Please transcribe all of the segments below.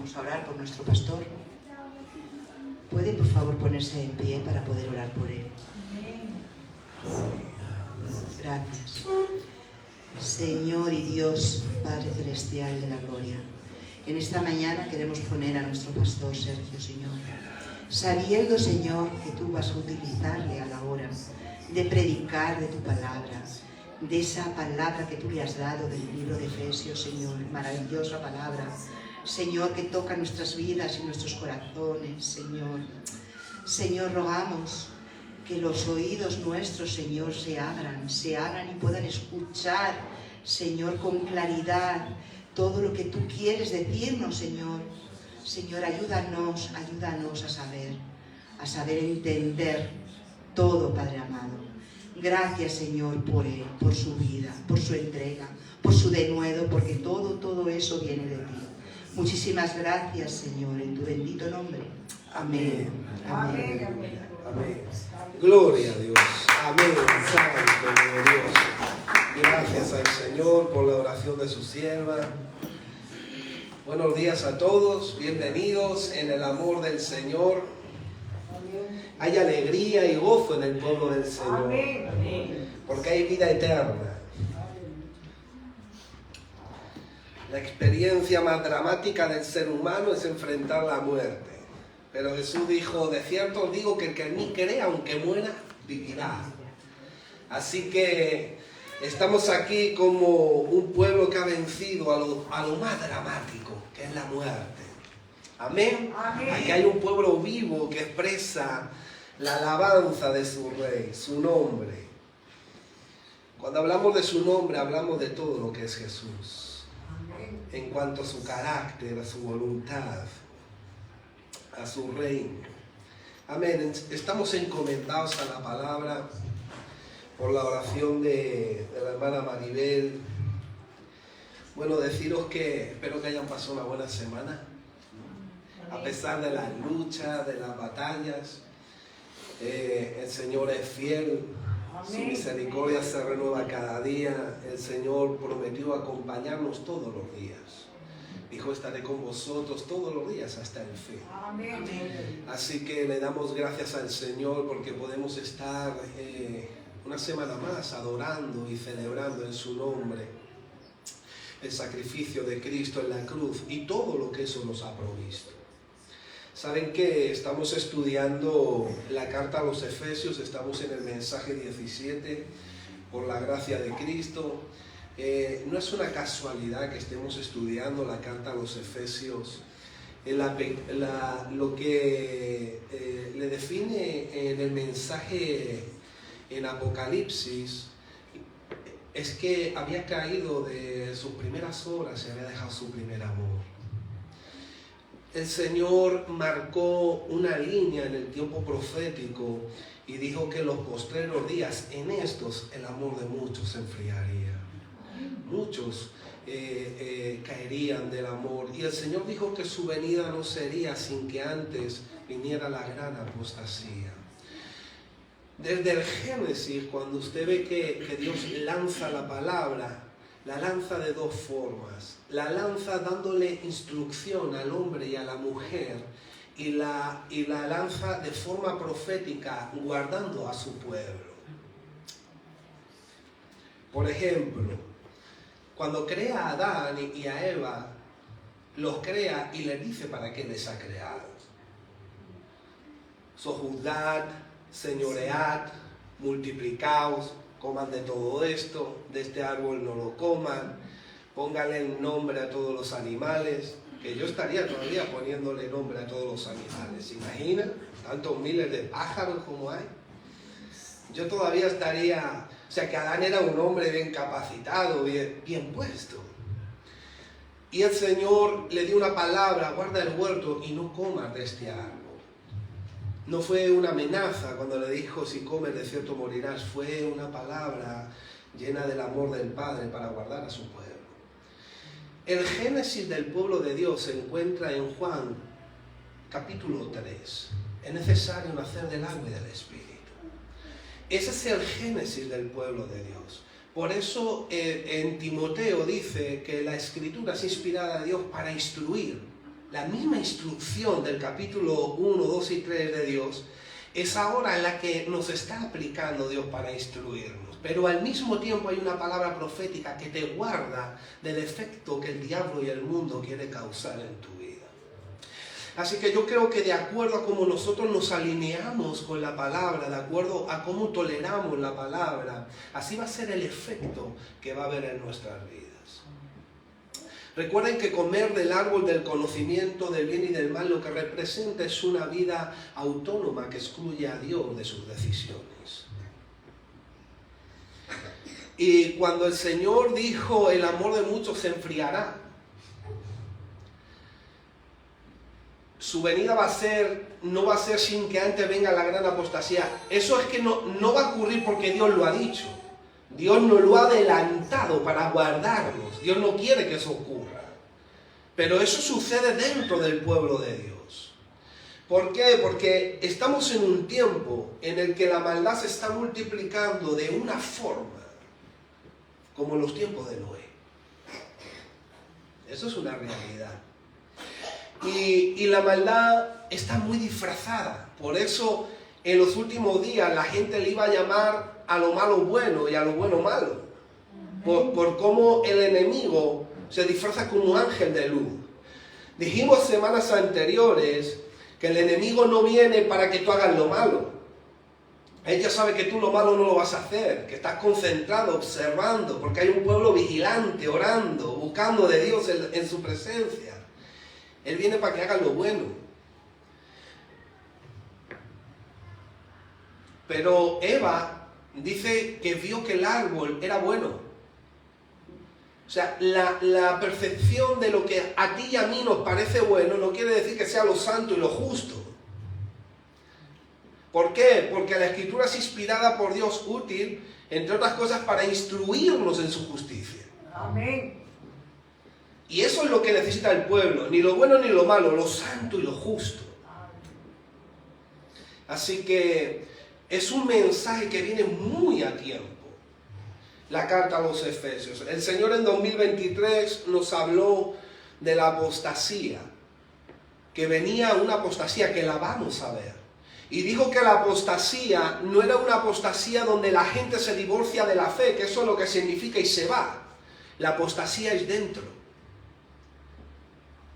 vamos a orar por nuestro pastor. ¿Puede por favor ponerse en pie para poder orar por él? Gracias. Señor y Dios, Padre Celestial de la Gloria, en esta mañana queremos poner a nuestro pastor Sergio, Señor, sabiendo, Señor, que tú vas a utilizarle a la hora de predicar de tu palabra, de esa palabra que tú le has dado del libro de Efesios, Señor, maravillosa palabra, Señor, que toca nuestras vidas y nuestros corazones, Señor. Señor, rogamos que los oídos nuestros, Señor, se abran y puedan escuchar, Señor, con claridad todo lo que tú quieres decirnos, Señor. Señor, ayúdanos a saber entender todo, Padre amado. Gracias, Señor, por él, por su vida, por su entrega, por su denuedo, porque todo eso viene de ti. Muchísimas gracias, Señor, en tu bendito nombre. Amén. Amén. Amén. Amén. Gloria a Dios. Amén. Santo Dios. Gracias al Señor por la oración de su sierva. Buenos días a todos. Bienvenidos en el amor del Señor. Hay alegría y gozo en el pueblo del Señor. Porque hay vida eterna. La experiencia más dramática del ser humano es enfrentar la muerte. Pero Jesús dijo, de cierto os digo que el que en mí cree, aunque muera, vivirá. Así que estamos aquí como un pueblo que ha vencido a lo más dramático, que es la muerte. Amén. Amén. Aquí hay un pueblo vivo que expresa la alabanza de su Rey, su nombre. Cuando hablamos de su nombre, hablamos de todo lo que es Jesús. En cuanto a su carácter, a su voluntad, a su reino. Amén. Estamos encomendados a la palabra por la oración de la hermana Maribel. Bueno, deciros que espero que hayan pasado una buena semana. A pesar de las luchas, de las batallas, el Señor es fiel. Su misericordia se renueva cada día. El Señor prometió acompañarnos todos los días. Dijo, estaré con vosotros todos los días hasta el fin. Amén. Así que le damos gracias al Señor porque podemos estar una semana más adorando y celebrando en su nombre el sacrificio de Cristo en la cruz y todo lo que eso nos ha provisto. Saben que estamos estudiando la carta a los Efesios, estamos en el mensaje 17, por la gracia de Cristo. No es una casualidad que estemos estudiando la carta a los Efesios. Lo que le define en el mensaje en Apocalipsis es que había caído de sus primeras obras y había dejado su primer amor. El Señor marcó una línea en el tiempo profético y dijo que en los postreros días, en estos, el amor de muchos se enfriaría. Muchos caerían del amor. Y el Señor dijo que su venida no sería sin que antes viniera la gran apostasía. Desde el Génesis, cuando usted ve que Dios lanza la palabra, la lanza de dos formas. La lanza dándole instrucción al hombre y a la mujer y la lanza de forma profética guardando a su pueblo. Por ejemplo, cuando crea a Adán y a Eva, los crea y les dice para qué les ha creado. Sojuzgad, señoread, multiplicaos, coman de todo esto, de este árbol no lo coman, pónganle el nombre a todos los animales, que yo estaría todavía poniéndole nombre a todos los animales. ¿Se imaginan? Tantos miles de pájaros como hay. Yo todavía estaría... O sea, que Adán era un hombre bien capacitado, bien puesto. Y el Señor le dio una palabra, guarda el huerto y no comas de este árbol. No fue una amenaza cuando le dijo, si comes de cierto morirás. Fue una palabra llena del amor del Padre para guardar a su pueblo. El génesis del pueblo de Dios se encuentra en Juan, capítulo 3. Es necesario nacer del agua y del Espíritu. Ese es el génesis del pueblo de Dios. Por eso en Timoteo dice que la Escritura es inspirada de Dios para instruir, la misma instrucción del capítulo 1, 2 y 3 de Dios, es ahora la que nos está aplicando Dios para instruirnos. Pero al mismo tiempo hay una palabra profética que te guarda del efecto que el diablo y el mundo quiere causar en tu vida. Así que yo creo que de acuerdo a cómo nosotros nos alineamos con la palabra, de acuerdo a cómo toleramos la palabra, así va a ser el efecto que va a haber en nuestras vidas. Recuerden que comer del árbol del conocimiento del bien y del mal lo que representa es una vida autónoma que excluye a Dios de sus decisiones. Y cuando el Señor dijo, el amor de muchos se enfriará, su venida no va a ser sin que antes venga la gran apostasía. Eso es que no va a ocurrir porque Dios lo ha dicho. Dios nos lo ha adelantado para guardarnos. Dios no quiere que eso ocurra. Pero eso sucede dentro del pueblo de Dios. ¿Por qué? Porque estamos en un tiempo en el que la maldad se está multiplicando de una forma como en los tiempos de Noé. Eso es una realidad. Y la maldad está muy disfrazada. Por eso en los últimos días la gente le iba a llamar a lo malo bueno y a lo bueno malo. Por cómo el enemigo se disfraza como ángel de luz. Dijimos semanas anteriores que el enemigo no viene para que tú hagas lo malo. Él ya sabe que tú lo malo no lo vas a hacer, que estás concentrado, observando, porque hay un pueblo vigilante, orando, buscando de Dios en su presencia. Él viene para que hagas lo bueno. Pero Eva dice que vio que el árbol era bueno. O sea, la percepción de lo que a ti y a mí nos parece bueno no quiere decir que sea lo santo y lo justo. ¿Por qué? Porque la Escritura es inspirada por Dios, útil, entre otras cosas, para instruirnos en su justicia. Amén. Y eso es lo que necesita el pueblo, ni lo bueno ni lo malo, lo santo y lo justo. Así que es un mensaje que viene muy a tiempo. La carta a los Efesios. El Señor en 2023 nos habló de la apostasía, que venía una apostasía que la vamos a ver. Y dijo que la apostasía no era una apostasía donde la gente se divorcia de la fe, que eso es lo que significa y se va. La apostasía es dentro.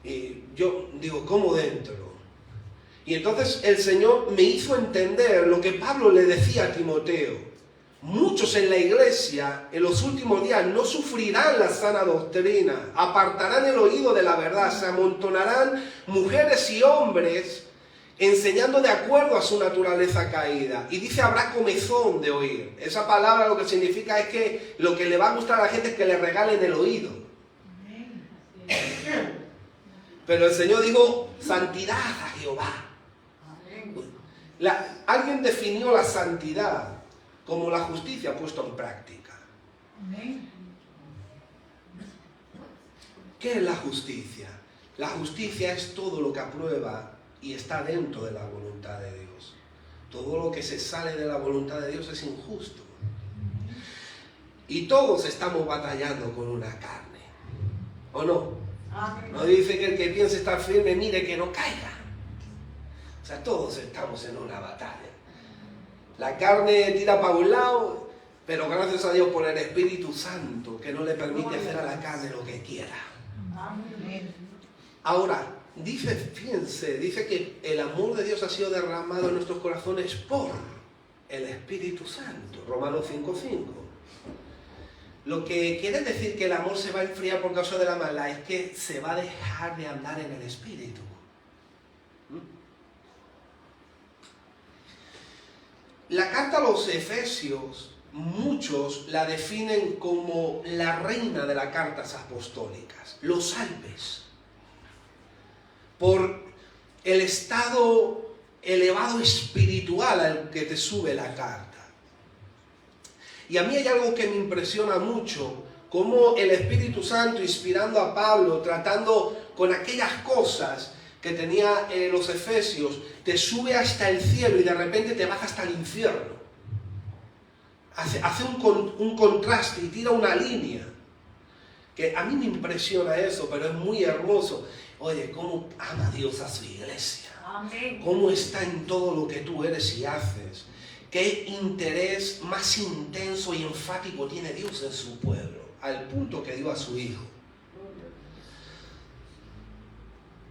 Y yo digo, ¿cómo dentro? Y entonces el Señor me hizo entender lo que Pablo le decía a Timoteo. Muchos en la iglesia en los últimos días no sufrirán la sana doctrina, apartarán el oído de la verdad, se amontonarán mujeres y hombres enseñando de acuerdo a su naturaleza caída. Y dice, habrá comezón de oír. Esa palabra lo que significa es que lo que le va a gustar a la gente es que le regalen el oído. Pero el Señor dijo, santidad a Jehová. Alguien definió la santidad como la justicia puesta en práctica. ¿Qué es la justicia? La justicia es todo lo que aprueba y está dentro de la voluntad de Dios. Todo lo que se sale de la voluntad de Dios es injusto. Y todos estamos batallando con una carne. ¿O no? No dice que el que piense estar firme mire que no caiga. O sea, todos estamos en una batalla. La carne tira para un lado, pero gracias a Dios por el Espíritu Santo que no le permite hacer a la carne lo que quiera. Ahora, dice que el amor de Dios ha sido derramado en nuestros corazones por el Espíritu Santo. Romanos 5:5. Lo que quiere decir que el amor se va a enfriar por causa de la maldad es que se va a dejar de andar en el Espíritu. La carta a los Efesios, muchos la definen como la reina de las cartas apostólicas, los Alpes, por el estado elevado espiritual al que te sube la carta. Y a mí hay algo que me impresiona mucho, cómo el Espíritu Santo, inspirando a Pablo, tratando con aquellas cosas que tenía los Efesios, te sube hasta el cielo y de repente te baja hasta el infierno. Hace un contraste y tira una línea. Que a mí me impresiona eso, pero es muy hermoso. Oye, cómo ama Dios a su iglesia. Amén. Cómo está en todo lo que tú eres y haces. Qué interés más intenso y enfático tiene Dios en su pueblo, al punto que dio a su hijo.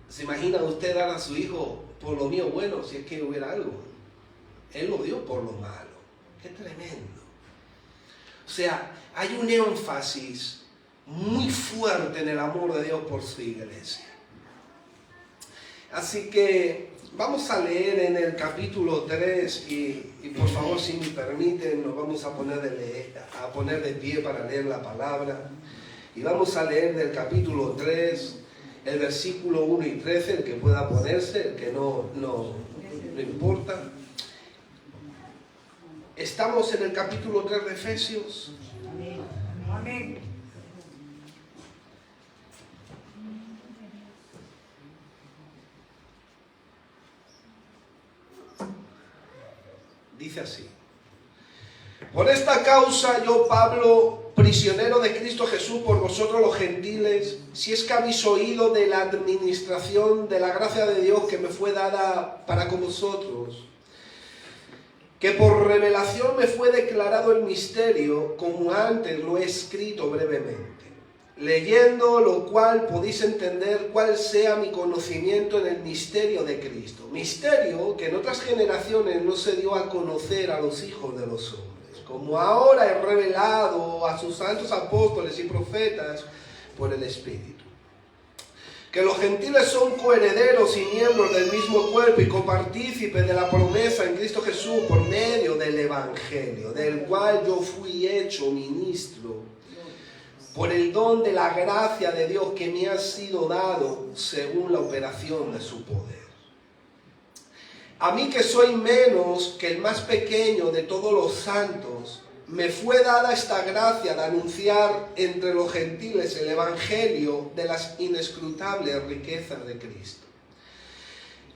¿Se imagina usted dar a su hijo por lo mío bueno, si es que hubiera algo? Él lo dio por lo malo. Qué tremendo. O sea, hay un énfasis muy fuerte en el amor de Dios por su iglesia. Así que vamos a leer en el capítulo 3 y por favor, si me permiten, nos vamos a poner de pie para leer la palabra. Y vamos a leer del capítulo 3, el versículo 1 y 13, el que pueda ponerse, el que no importa. Estamos en el capítulo 3 de Efesios. Amén. Dice así: por esta causa yo, Pablo, prisionero de Cristo Jesús por vosotros los gentiles, si es que habéis oído de la administración de la gracia de Dios que me fue dada para con vosotros, que por revelación me fue declarado el misterio, como antes lo he escrito brevemente, leyendo lo cual podéis entender cuál sea mi conocimiento en el misterio de Cristo. Misterio que en otras generaciones no se dio a conocer a los hijos de los hombres, como ahora he revelado a sus santos apóstoles y profetas por el Espíritu. Que los gentiles son coherederos y miembros del mismo cuerpo y copartícipes de la promesa en Cristo Jesús por medio del Evangelio, del cual yo fui hecho ministro por el don de la gracia de Dios que me ha sido dado según la operación de su poder. A mí, que soy menos que el más pequeño de todos los santos, me fue dada esta gracia de anunciar entre los gentiles el evangelio de las inescrutables riquezas de Cristo,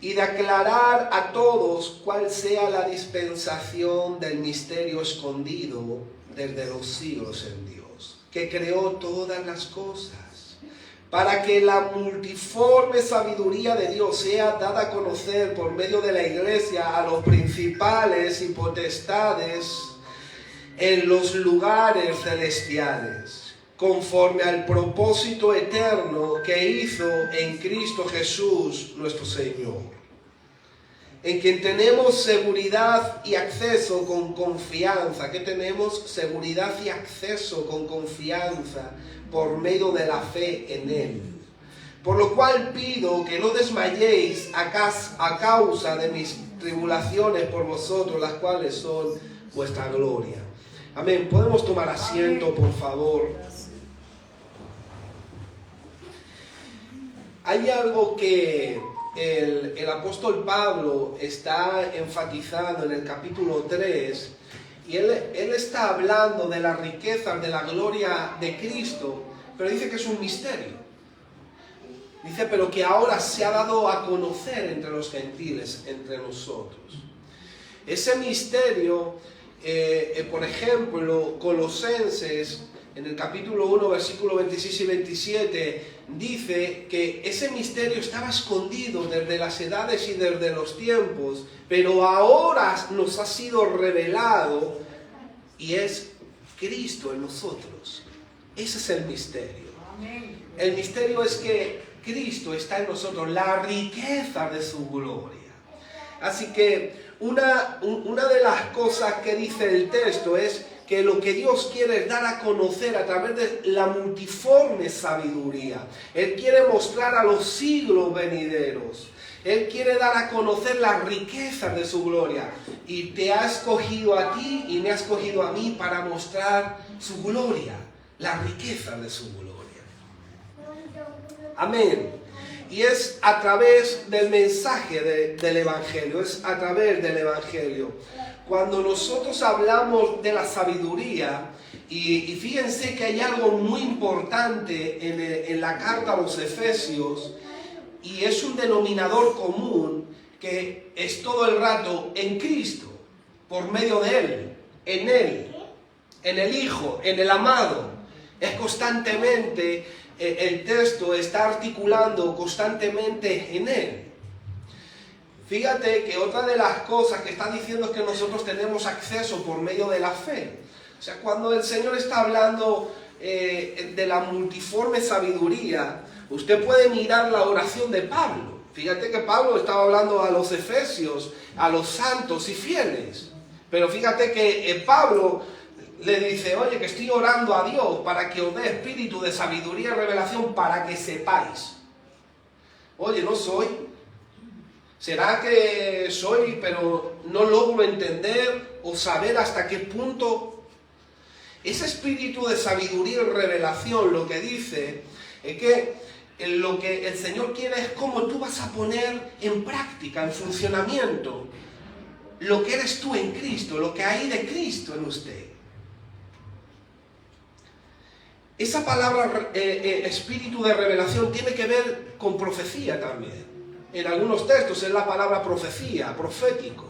y de aclarar a todos cuál sea la dispensación del misterio escondido desde los siglos en Dios, que creó todas las cosas, para que la multiforme sabiduría de Dios sea dada a conocer por medio de la iglesia a los principales y potestades en los lugares celestiales, conforme al propósito eterno que hizo en Cristo Jesús nuestro Señor, en quien tenemos seguridad y acceso con confianza. ¿Qué tenemos? Seguridad y acceso con confianza por medio de la fe en Él. Por lo cual pido que no desmayéis a causa de mis tribulaciones por vosotros, las cuales son vuestra gloria. Amén. ¿Podemos tomar asiento, por favor? Hay algo que el apóstol Pablo está enfatizando en el capítulo 3, y él está hablando de las riquezas, de la gloria de Cristo, pero dice que es un misterio. Dice, pero que ahora se ha dado a conocer entre los gentiles, entre nosotros. Ese misterio, por ejemplo, Colosenses, en el capítulo 1, versículos 26 y 27, dice que ese misterio estaba escondido desde las edades y desde los tiempos, pero ahora nos ha sido revelado, y es Cristo en nosotros. Ese es el misterio. El misterio es que Cristo está en nosotros, la riqueza de su gloria. Así que una de las cosas que dice el texto es que lo que Dios quiere es dar a conocer a través de la multiforme sabiduría. Él quiere mostrar a los siglos venideros. Él quiere dar a conocer las riquezas de su gloria. Y te ha escogido a ti y me ha escogido a mí para mostrar su gloria, las riquezas de su gloria. Amén. Y es a través del mensaje del Evangelio, es a través del Evangelio. Cuando nosotros hablamos de la sabiduría, y fíjense que hay algo muy importante en la carta a los Efesios, y es un denominador común, que es todo el rato en Cristo, por medio de Él, en el Hijo, en el amado. Es constantemente el texto está articulando constantemente en él. Fíjate que otra de las cosas que está diciendo es que nosotros tenemos acceso por medio de la fe. O sea, cuando el Señor está hablando de la multiforme sabiduría, usted puede mirar la oración de Pablo. Fíjate que Pablo estaba hablando a los efesios, a los santos y fieles. Pero fíjate que Pablo le dice, oye, que estoy orando a Dios para que os dé espíritu de sabiduría y revelación para que sepáis. Oye, no soy. ¿Será que soy, pero no logro entender o saber hasta qué punto? Ese espíritu de sabiduría y revelación lo que dice es que lo que el Señor quiere es cómo tú vas a poner en práctica, en funcionamiento, lo que eres tú en Cristo, lo que hay de Cristo en usted. Esa palabra espíritu de revelación tiene que ver con profecía también. En algunos textos es la palabra profecía, profético.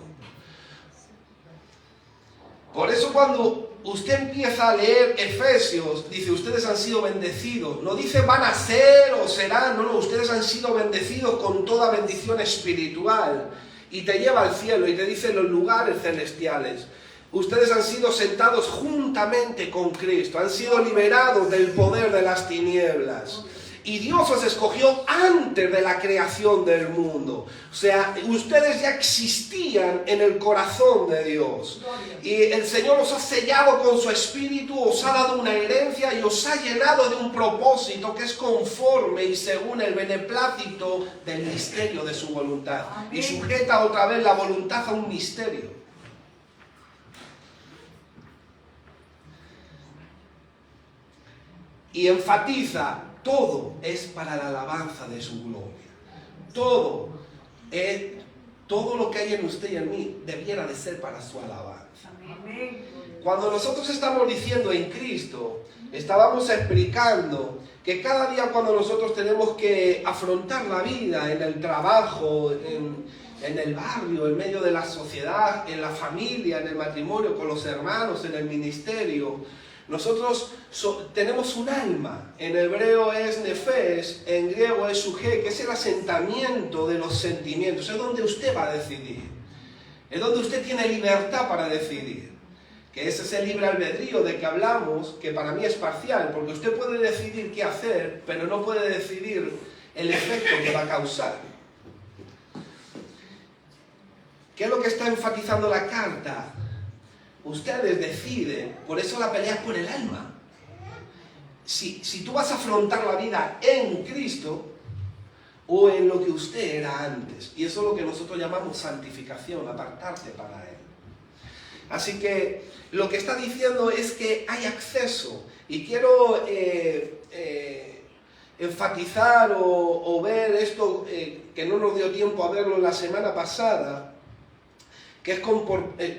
Por eso cuando usted empieza a leer Efesios, dice, ustedes han sido bendecidos. No dice van a ser o serán, no, ustedes han sido bendecidos con toda bendición espiritual. Y te lleva al cielo y te dice los lugares celestiales. Ustedes han sido sentados juntamente con Cristo, han sido liberados del poder de las tinieblas. Y Dios os escogió antes de la creación del mundo. O sea, ustedes ya existían en el corazón de Dios. Y el Señor os ha sellado con su espíritu, os ha dado una herencia y os ha llenado de un propósito que es conforme y según el beneplácito del misterio de su voluntad. Y sujeta otra vez la voluntad a un misterio. Y enfatiza, todo es para la alabanza de su gloria. Todo lo que hay en usted y en mí debiera de ser para su alabanza. Cuando nosotros estamos diciendo en Cristo, estábamos explicando que cada día cuando nosotros tenemos que afrontar la vida en el trabajo, en el barrio, en medio de la sociedad, en la familia, en el matrimonio, con los hermanos, en el ministerio, nosotros tenemos un alma. En hebreo es nefesh, en griego es suje, que es el asentamiento de los sentimientos. Es donde usted va a decidir. Es donde usted tiene libertad para decidir. Que ese es el libre albedrío de que hablamos, que para mí es parcial, porque usted puede decidir qué hacer, pero no puede decidir el efecto que va a causar. ¿Qué es lo que está enfatizando la carta? Ustedes deciden, por eso la pelea es por el alma. Si tú vas a afrontar la vida en Cristo o en lo que usted era antes. Y eso es lo que nosotros llamamos santificación, apartarte para Él. Así que lo que está diciendo es que hay acceso. Y quiero enfatizar o ver esto que no nos dio tiempo a verlo la semana pasada, que es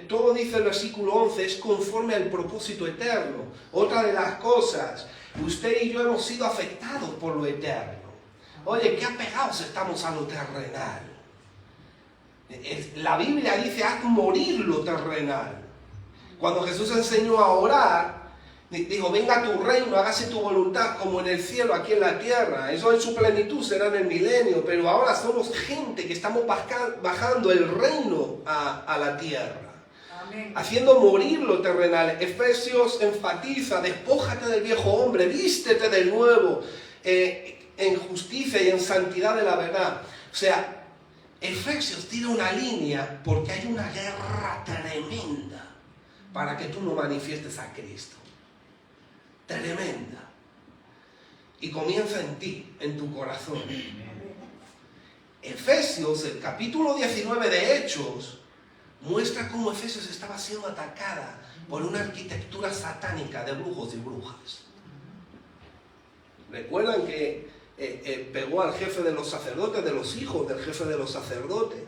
todo dice el versículo 11, es conforme al propósito eterno. Otra de las cosas, usted y yo hemos sido afectados por lo eterno. Oye, qué apegados estamos a lo terrenal. La Biblia dice, haz morir lo terrenal. Cuando Jesús enseñó a orar, dijo, venga tu reino, hágase tu voluntad como en el cielo, aquí en la tierra. Eso en su plenitud será en el milenio, pero ahora somos gente que estamos bajando el reino a la tierra. Amén. Haciendo morir lo terrenal. Efesios enfatiza, despójate del viejo hombre, vístete del nuevo, en justicia y en santidad de la verdad. O sea, Efesios tira una línea porque hay una guerra tremenda para que tú no manifiestes a Cristo. Tremenda. Y comienza en ti, en tu corazón. Efesios, el capítulo 19 de Hechos, muestra cómo Efesios estaba siendo atacada por una arquitectura satánica de brujos y brujas. Recuerdan que pegó al jefe de los sacerdotes, de los hijos del jefe de los sacerdotes.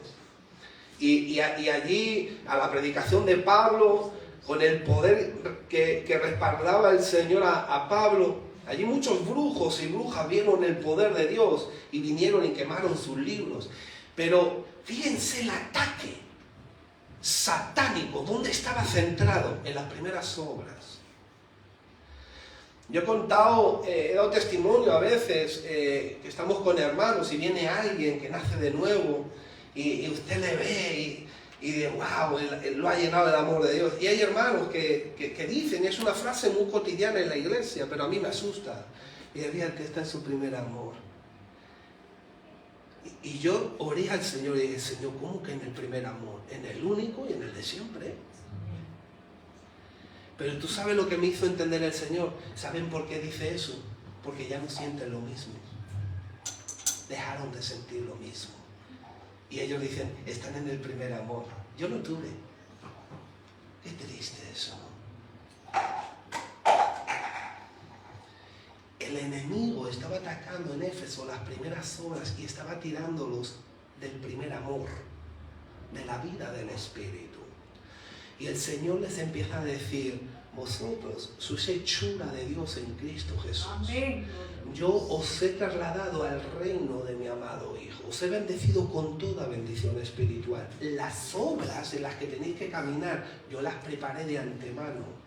Y allí, a la predicación de Pablo, con el poder que respaldaba el Señor a Pablo, allí muchos brujos y brujas vieron el poder de Dios y vinieron y quemaron sus libros. Pero fíjense el ataque satánico, ¿dónde estaba centrado? En las primeras obras. Yo he dado testimonio a veces que estamos con hermanos y viene alguien que nace de nuevo y usted le ve y dice, wow, él lo ha llenado del amor de Dios. Y hay hermanos que dicen, es una frase muy cotidiana en la iglesia, pero a mí me asusta. Y decían que está en su primer amor. Y yo oré al Señor y dije, Señor, ¿cómo que en el primer amor? En el único y en el de siempre. Pero tú sabes lo que me hizo entender el Señor. ¿Saben por qué dice eso? Porque ya no sienten lo mismo. Dejaron de sentir lo mismo. Y ellos dicen, están en el primer amor. Yo lo tuve. Qué triste eso. El enemigo estaba atacando en Éfeso las primeras obras y estaba tirándolos del primer amor, de la vida del Espíritu. Y el Señor les empieza a decir, vosotros sois hechura de Dios en Cristo Jesús. Amén. Yo os he trasladado al reino de mi amado Hijo. Os he bendecido con toda bendición espiritual. Las obras en las que tenéis que caminar, yo las preparé de antemano.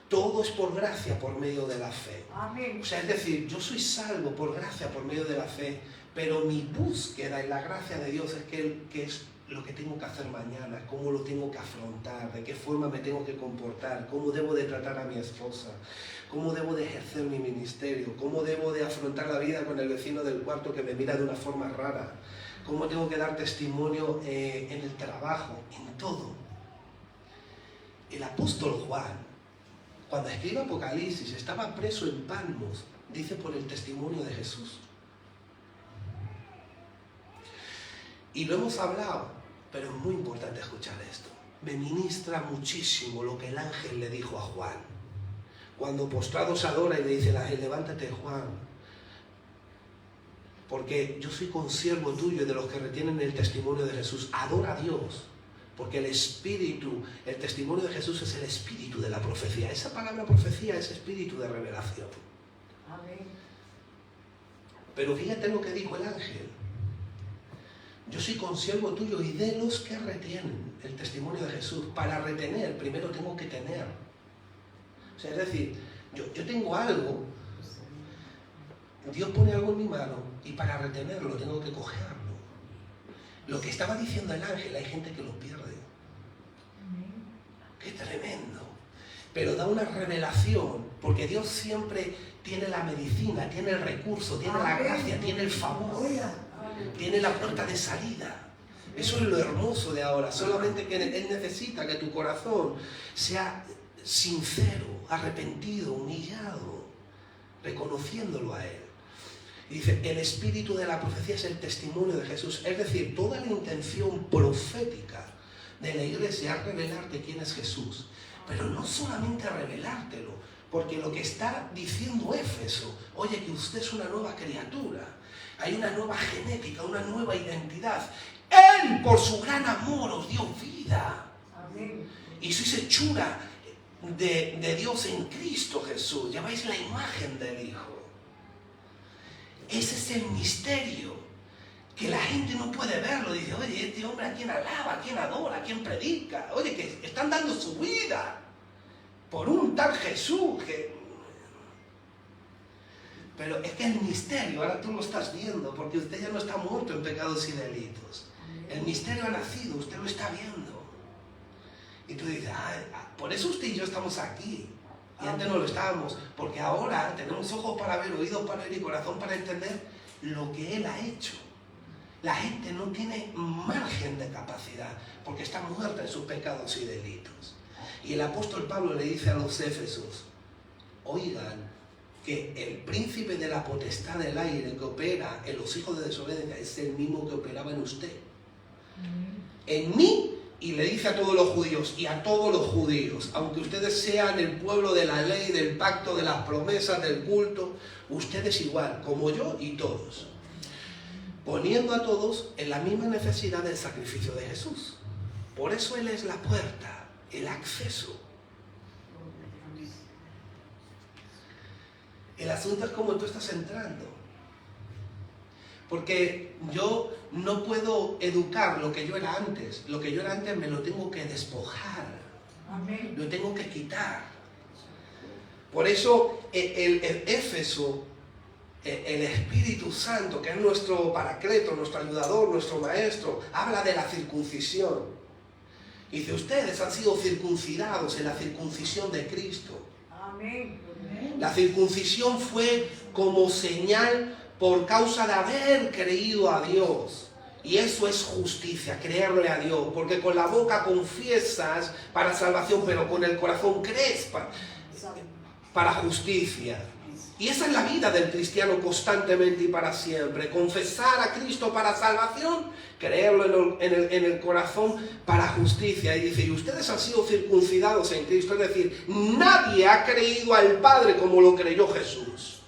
Todo es por gracia, por medio de la fe. Amén. O sea, es decir, yo soy salvo por gracia, por medio de la fe, pero mi búsqueda en la gracia de Dios es que es lo que tengo que hacer mañana, cómo lo tengo que afrontar, de qué forma me tengo que comportar, cómo debo de tratar a mi esposa, cómo debo de ejercer mi ministerio, cómo debo de afrontar la vida con el vecino del cuarto que me mira de una forma rara, cómo tengo que dar testimonio en el trabajo, en todo. El apóstol Juan, cuando escribe Apocalipsis, estaba preso en Patmos, dice por el testimonio de Jesús. Y lo hemos hablado, pero es muy importante escuchar esto. Me ministra muchísimo lo que el ángel le dijo a Juan. Cuando postrado se adora y le dice el ángel, levántate Juan, porque yo soy consiervo tuyo y de los que retienen el testimonio de Jesús. Adora a Dios, porque el espíritu, el testimonio de Jesús es el espíritu de la profecía. Esa palabra profecía es espíritu de revelación. Amén. Pero fíjate lo que dijo el ángel. Yo soy consiervo tuyo y de los que retienen el testimonio de Jesús. Para retener, primero tengo que tener. O sea, es decir, yo tengo algo, Dios pone algo en mi mano y para retenerlo tengo que cogerlo. Lo que estaba diciendo el ángel, hay gente que lo pierde. ¡Qué tremendo! Pero da una revelación, porque Dios siempre tiene la medicina, tiene el recurso, tiene la gracia, tiene el favor. Tiene la puerta de salida. Eso es lo hermoso de ahora. Solamente que Él necesita que tu corazón sea sincero, arrepentido, humillado, reconociéndolo a Él. Y dice, el espíritu de la profecía es el testimonio de Jesús. Es decir, toda la intención profética de la iglesia es revelarte quién es Jesús. Pero no solamente revelártelo, porque lo que está diciendo Éfeso, oye, que usted es una nueva criatura. Hay una nueva genética, una nueva identidad. Él, por su gran amor, os dio vida. Amén. Y sois hechura de Dios en Cristo Jesús. Lleváis la imagen del Hijo. Ese es el misterio. Que la gente no puede verlo. Dice, oye, este hombre a quién alaba, a quién adora, a quién predica. Oye, que están dando su vida por un tal Jesús que... Pero es que el misterio, ahora tú lo estás viendo, porque usted ya no está muerto en pecados y delitos. El misterio ha nacido, usted lo está viendo. Y tú dices, por eso usted y yo estamos aquí. Y antes no lo estábamos, porque ahora tenemos ojos para ver, oídos para oír y corazón para entender lo que Él ha hecho. La gente no tiene margen de capacidad, porque está muerta en sus pecados y delitos. Y el apóstol Pablo le dice a los éfesos, oigan, que el príncipe de la potestad del aire que opera en los hijos de desobediencia es el mismo que operaba en usted. En mí, y le dice a todos los judíos y a todos los judíos, aunque ustedes sean el pueblo de la ley, del pacto, de las promesas, del culto, ustedes igual, como yo y todos. Poniendo a todos en la misma necesidad del sacrificio de Jesús. Por eso Él es la puerta, el acceso. El asunto es cómo tú estás entrando. Porque yo no puedo educar lo que yo era antes. Lo que yo era antes me lo tengo que despojar. Amén. Lo tengo que quitar. Por eso el Éfeso, el Espíritu Santo, que es nuestro paracleto, nuestro ayudador, nuestro maestro, habla de la circuncisión. Y dice, ustedes han sido circuncidados en la circuncisión de Cristo. Amén. La circuncisión fue como señal por causa de haber creído a Dios. Y eso es justicia, creerle a Dios. Porque con la boca confiesas para salvación, pero con el corazón crees para justicia. Y esa es la vida del cristiano constantemente y para siempre. Confesar a Cristo para salvación, creerlo en el corazón para justicia. Y dice, y ustedes han sido circuncidados en Cristo. Es decir, nadie ha creído al Padre como lo creyó Jesús.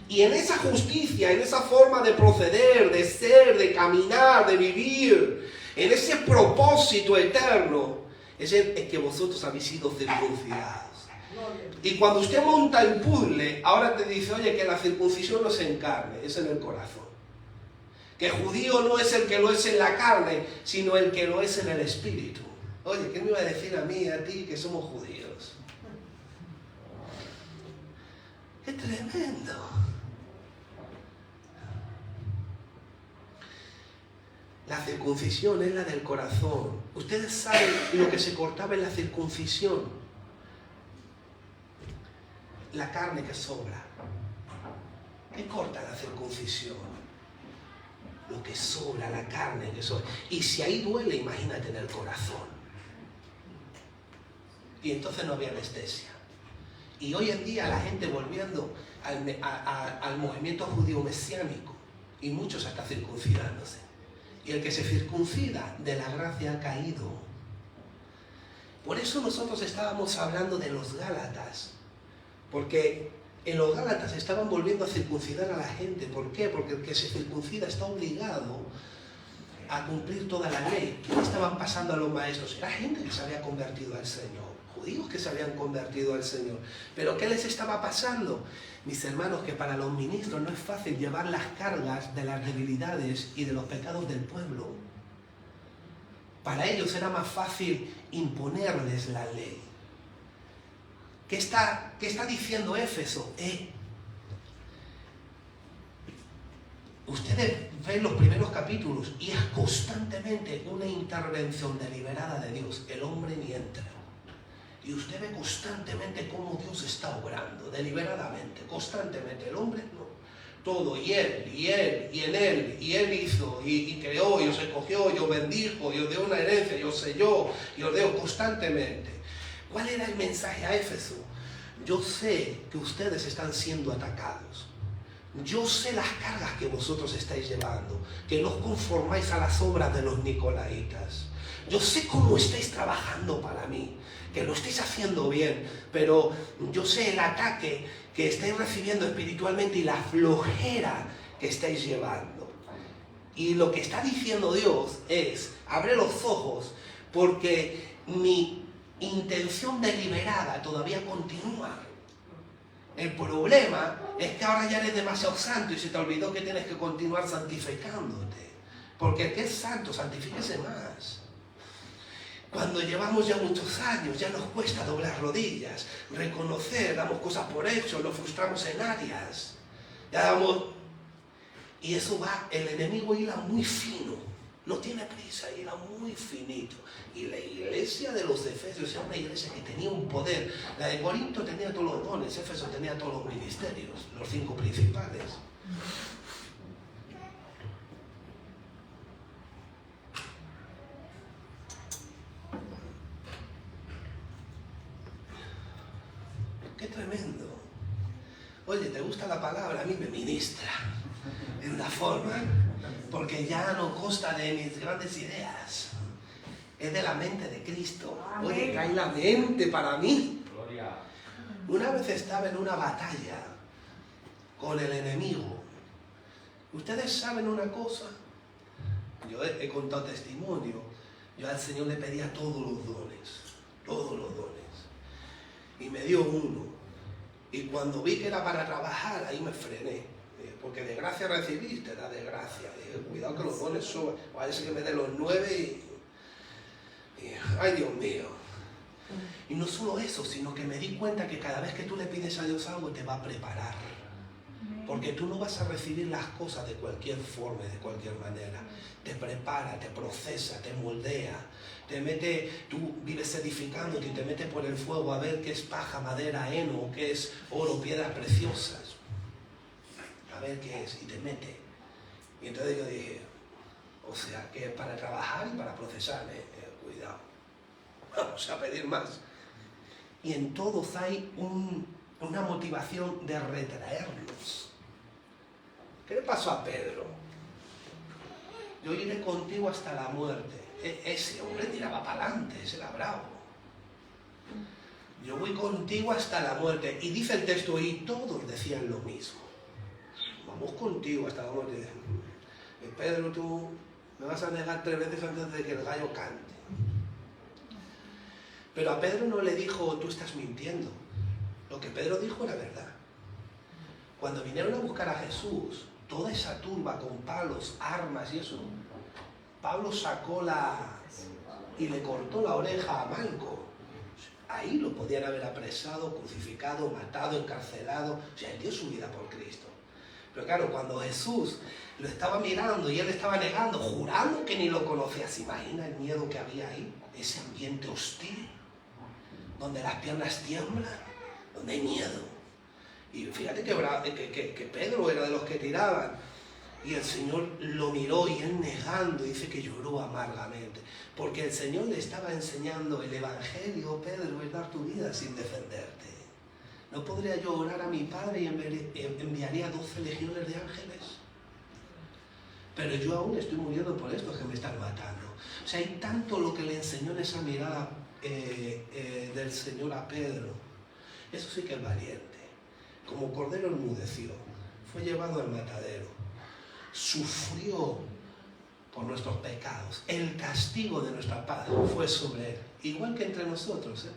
Y en esa justicia, en esa forma de proceder, de ser, de caminar, de vivir, en ese propósito eterno, es el que vosotros habéis sido circuncidados. Y cuando usted monta el puzzle, ahora te dice, oye, que la circuncisión no es en carne, es en el corazón. Que judío no es el que lo es en la carne, sino el que lo es en el espíritu. Oye, ¿qué me iba a decir a mí y a ti que somos judíos? ¡Qué tremendo! La circuncisión es la del corazón. Ustedes saben lo que se cortaba en la circuncisión. La carne que sobra. ¿Qué corta la circuncisión? Lo que sobra, la carne que sobra. Y si ahí duele, imagínate en el corazón. Y entonces no había anestesia. Y hoy en día la gente volviendo al movimiento judío mesiánico, y muchos hasta circuncidándose. Y el que se circuncida de la gracia ha caído. Por eso nosotros estábamos hablando de los Gálatas. Porque en los Gálatas estaban volviendo a circuncidar a la gente. ¿Por qué? Porque el que se circuncida está obligado a cumplir toda la ley. ¿Qué estaban pasando a los maestros? Era gente que se había convertido al Señor. Judíos que se habían convertido al Señor. ¿Pero qué les estaba pasando? Mis hermanos, que para los ministros no es fácil llevar las cargas de las debilidades y de los pecados del pueblo. Para ellos era más fácil imponerles la ley. ¿Qué está diciendo Éfeso? Ustedes ven los primeros capítulos y es constantemente una intervención deliberada de Dios. El hombre ni entra. Y usted ve constantemente cómo Dios está obrando, deliberadamente, constantemente. El hombre no. Todo, y él, y en él, y él hizo, y creó, y os escogió, y os bendijo, y os dio una herencia, y os selló, y os dio constantemente. ¿Cuál era el mensaje a Éfeso? Yo sé que ustedes están siendo atacados. Yo sé las cargas que vosotros estáis llevando, que no os conformáis a las obras de los nicolaitas. Yo sé cómo estáis trabajando para mí, que lo estáis haciendo bien, pero yo sé el ataque que estáis recibiendo espiritualmente y la flojera que estáis llevando. Y lo que está diciendo Dios es, abre los ojos, porque mi intención deliberada todavía continúa. El problema es que ahora ya eres demasiado santo y se te olvidó que tienes que continuar santificándote. Porque el que es santo, santifíquese más. Cuando llevamos ya muchos años, ya nos cuesta doblar rodillas, reconocer, damos cosas por hecho, nos frustramos en áreas. Y eso va, el enemigo hila muy fino. No tiene prisa, era muy finito. Y la iglesia de los Efesios era una iglesia que tenía un poder. La de Corinto tenía todos los dones, Éfeso tenía todos los ministerios, los 5 principales. ¡Qué tremendo! Oye, ¿te gusta la palabra? A mí me ministra en una forma, porque ya no consta de mis grandes ideas, es de la mente de Cristo. Oye, trae la mente para mí. Una vez estaba en una batalla con el enemigo. Ustedes saben una cosa, yo he contado testimonio, yo al Señor le pedía todos los dones, y me dio uno, y cuando vi que era para trabajar, ahí me frené. Porque de gracia recibiste, da de gracia. Cuidado que los dones son. Parece que me den los 9 y ay, Dios mío. Y no solo eso, sino que me di cuenta que cada vez que tú le pides a Dios algo, te va a preparar. Porque tú no vas a recibir las cosas de cualquier forma, de cualquier manera. Te prepara, te procesa, te moldea, te mete, tú vives edificándote y te metes por el fuego a ver qué es paja, madera, heno, qué es oro, piedras preciosas. A ver qué es, y te mete. Y entonces yo dije, o sea, que para trabajar y para procesar, cuidado. Vamos a pedir más. Y en todos hay una motivación de retraernos. ¿Qué le pasó a Pedro? Yo iré contigo hasta la muerte. Ese hombre tiraba para adelante, ese era bravo. Yo voy contigo hasta la muerte. Y dice el texto, y todos decían lo mismo. Vamos contigo hasta la muerte. Pedro, tú me vas a negar 3 veces antes de que el gallo cante. Pero a Pedro no le dijo, tú estás mintiendo. Lo que Pedro dijo era verdad. Cuando vinieron a buscar a Jesús, toda esa turba con palos, armas y eso, Pablo sacó y le cortó la oreja a Malco. Ahí lo podían haber apresado, crucificado, matado, encarcelado. O sea, él dio su vida por Cristo. Pero claro, cuando Jesús lo estaba mirando y él estaba negando, jurando que ni lo conocía, ¿se imagina el miedo que había ahí? Ese ambiente hostil, donde las piernas tiemblan, donde hay miedo. Y fíjate que Pedro era de los que tiraban. Y el Señor lo miró y él negando, dice que lloró amargamente. Porque el Señor le estaba enseñando el Evangelio, Pedro, es dar tu vida sin defenderte. ¿No podría yo orar a mi Padre y enviaría 12 legiones de ángeles? Pero yo aún estoy muriendo por estos que me están matando. O sea, hay tanto lo que le enseñó en esa mirada del Señor a Pedro. Eso sí que es valiente. Como cordero enmudeció, fue llevado al matadero, sufrió por nuestros pecados, el castigo de nuestra paz fue sobre él, igual que entre nosotros,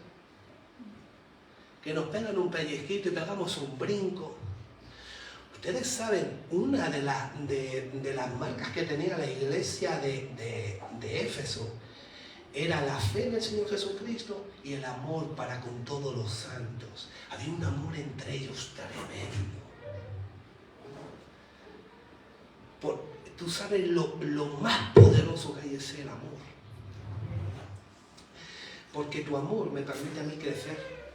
que nos pegan un pellizquito y pegamos un brinco. Ustedes saben, una de las marcas que tenía la iglesia de Éfeso era la fe en el Señor Jesucristo y el amor para con todos los santos. Había un amor entre ellos tremendo. Tú sabes lo más poderoso que hay es el amor. Porque tu amor me permite a mí crecer.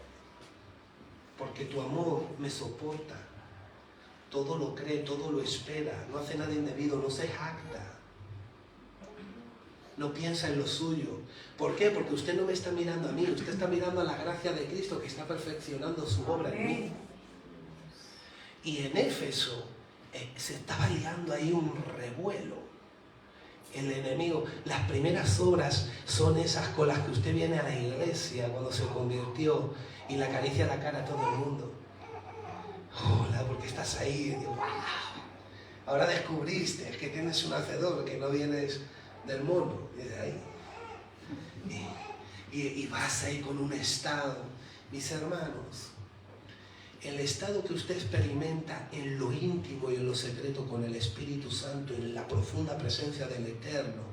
Porque tu amor me soporta. Todo lo cree, todo lo espera. No hace nada indebido, no se jacta. No piensa en lo suyo. ¿Por qué? Porque usted no me está mirando a mí, usted está mirando a la gracia de Cristo que está perfeccionando su obra en mí. Y en Éfeso se estaba liando ahí un revuelo. El enemigo, las primeras obras son esas con las que usted viene a la iglesia cuando se convirtió y le acaricia la cara a todo el mundo. Hola, porque estás ahí. Y digo, wow. Ahora descubriste que tienes un hacedor, que no vienes del mono, y de ahí. Y vas ahí con un estado. Mis hermanos, el estado que usted experimenta en lo íntimo y en lo secreto con el Espíritu Santo, en la profunda presencia del Eterno,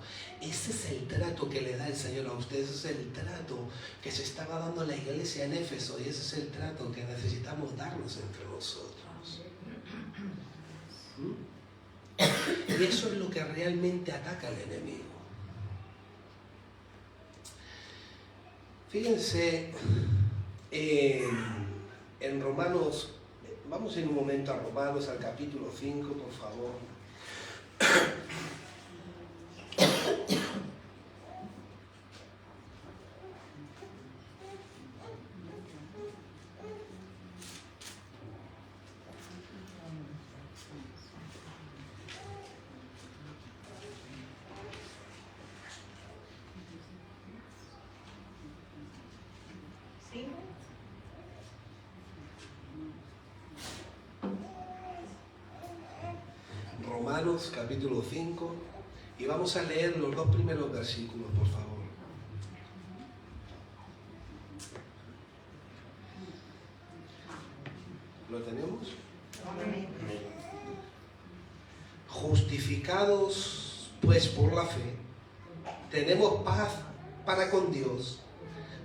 ese es el trato que le da el Señor a usted, ese es el trato que se estaba dando en la iglesia en Éfeso, y ese es el trato que necesitamos darnos entre nosotros. Y eso es lo que realmente ataca al enemigo. Fíjense en Romanos, vamos en un momento a Romanos, al capítulo 5, por favor. Romanos capítulo 5 y vamos a leer los 2 primeros versículos, por favor. ¿Lo tenemos? Justificados pues por la fe, tenemos paz para con Dios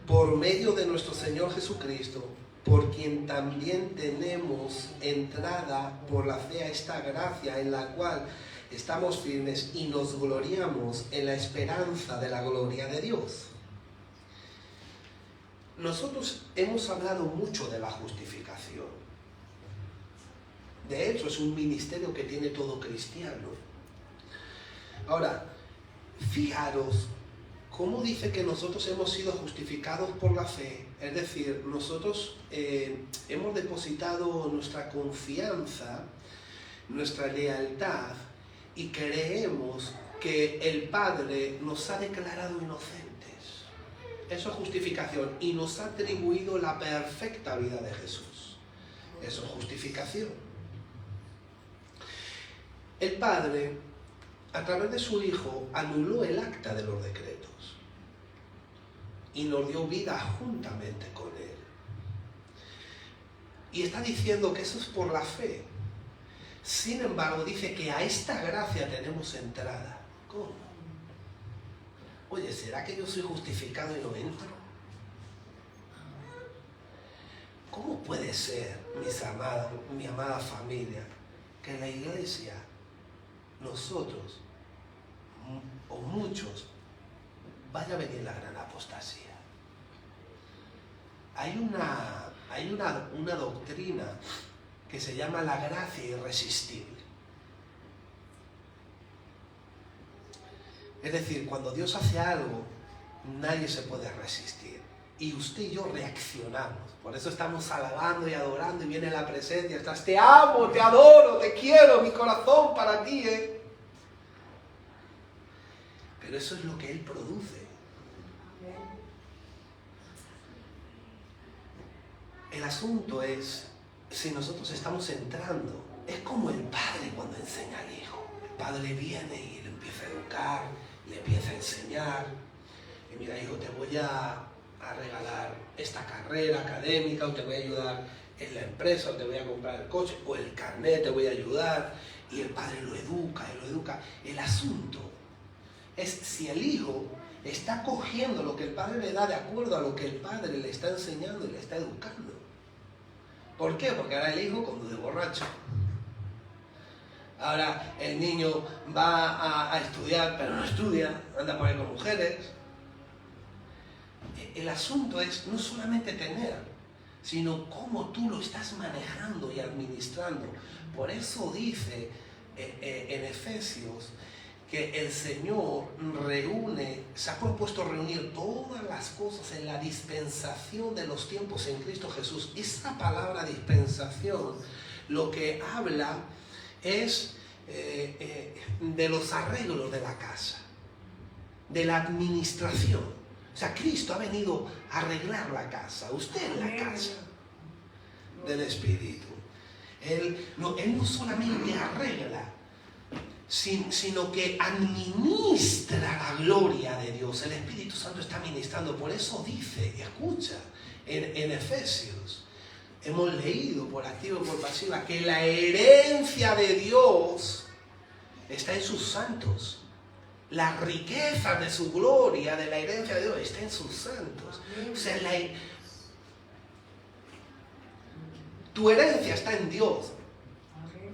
por medio de nuestro Señor Jesucristo, por quien también tenemos entrada por la fe a esta gracia en la cual estamos firmes y nos gloriamos en la esperanza de la gloria de Dios. Nosotros hemos hablado mucho de la justificación. De hecho, es un ministerio que tiene todo cristiano. Ahora, fijaros cómo dice que nosotros hemos sido justificados por la fe. Es decir, nosotros hemos depositado nuestra confianza, nuestra lealtad, y creemos que el Padre nos ha declarado inocentes. Eso es justificación. Y nos ha atribuido la perfecta vida de Jesús. Eso es justificación. El Padre, a través de su Hijo, anuló el acta de los decretos y nos dio vida juntamente con Él. Y está diciendo que eso es por la fe. Sin embargo, dice que a esta gracia tenemos entrada. ¿Cómo? Oye, ¿será que yo soy justificado y no entro? ¿Cómo puede ser, mi amada familia, que en la iglesia nosotros, o muchos, vaya a venir la gran apostasía? Hay una doctrina que se llama la gracia irresistible. Es decir, cuando Dios hace algo, nadie se puede resistir. Y usted y yo reaccionamos. Por eso estamos alabando y adorando y viene la presencia. Estás, te amo, te adoro, te quiero, mi corazón para ti, Pero eso es lo que Él produce. El asunto es si nosotros estamos entrando. Es como el padre cuando enseña al hijo. El padre viene y le empieza a educar, le empieza a enseñar. Y mira, hijo, te voy a regalar esta carrera académica, o te voy a ayudar en la empresa, o te voy a comprar el coche, o el carnet, te voy a ayudar. Y el padre lo educa y lo educa. El asunto es si el hijo está cogiendo lo que el padre le da de acuerdo a lo que el padre le está enseñando y le está educando. ¿Por qué? Porque ahora el hijo conduce borracho. Ahora el niño va a estudiar, pero no estudia, anda por ahí con mujeres. El asunto es no solamente tener, sino cómo tú lo estás manejando y administrando. Por eso dice en Efesios que el Señor se ha propuesto reunir todas las cosas en la dispensación de los tiempos en Cristo Jesús. Esa palabra dispensación lo que habla es de los arreglos de la casa, de la administración. O sea, Cristo ha venido a arreglar la casa, usted es la casa del Espíritu. Él no solamente arregla, sino que administra la gloria de Dios. El Espíritu Santo está ministrando. Por eso dice, escucha, en Efesios, hemos leído por activa y por pasiva que la herencia de Dios está en sus santos. La riqueza de su gloria, de la herencia de Dios, está en sus santos. O sea, tu herencia está en Dios,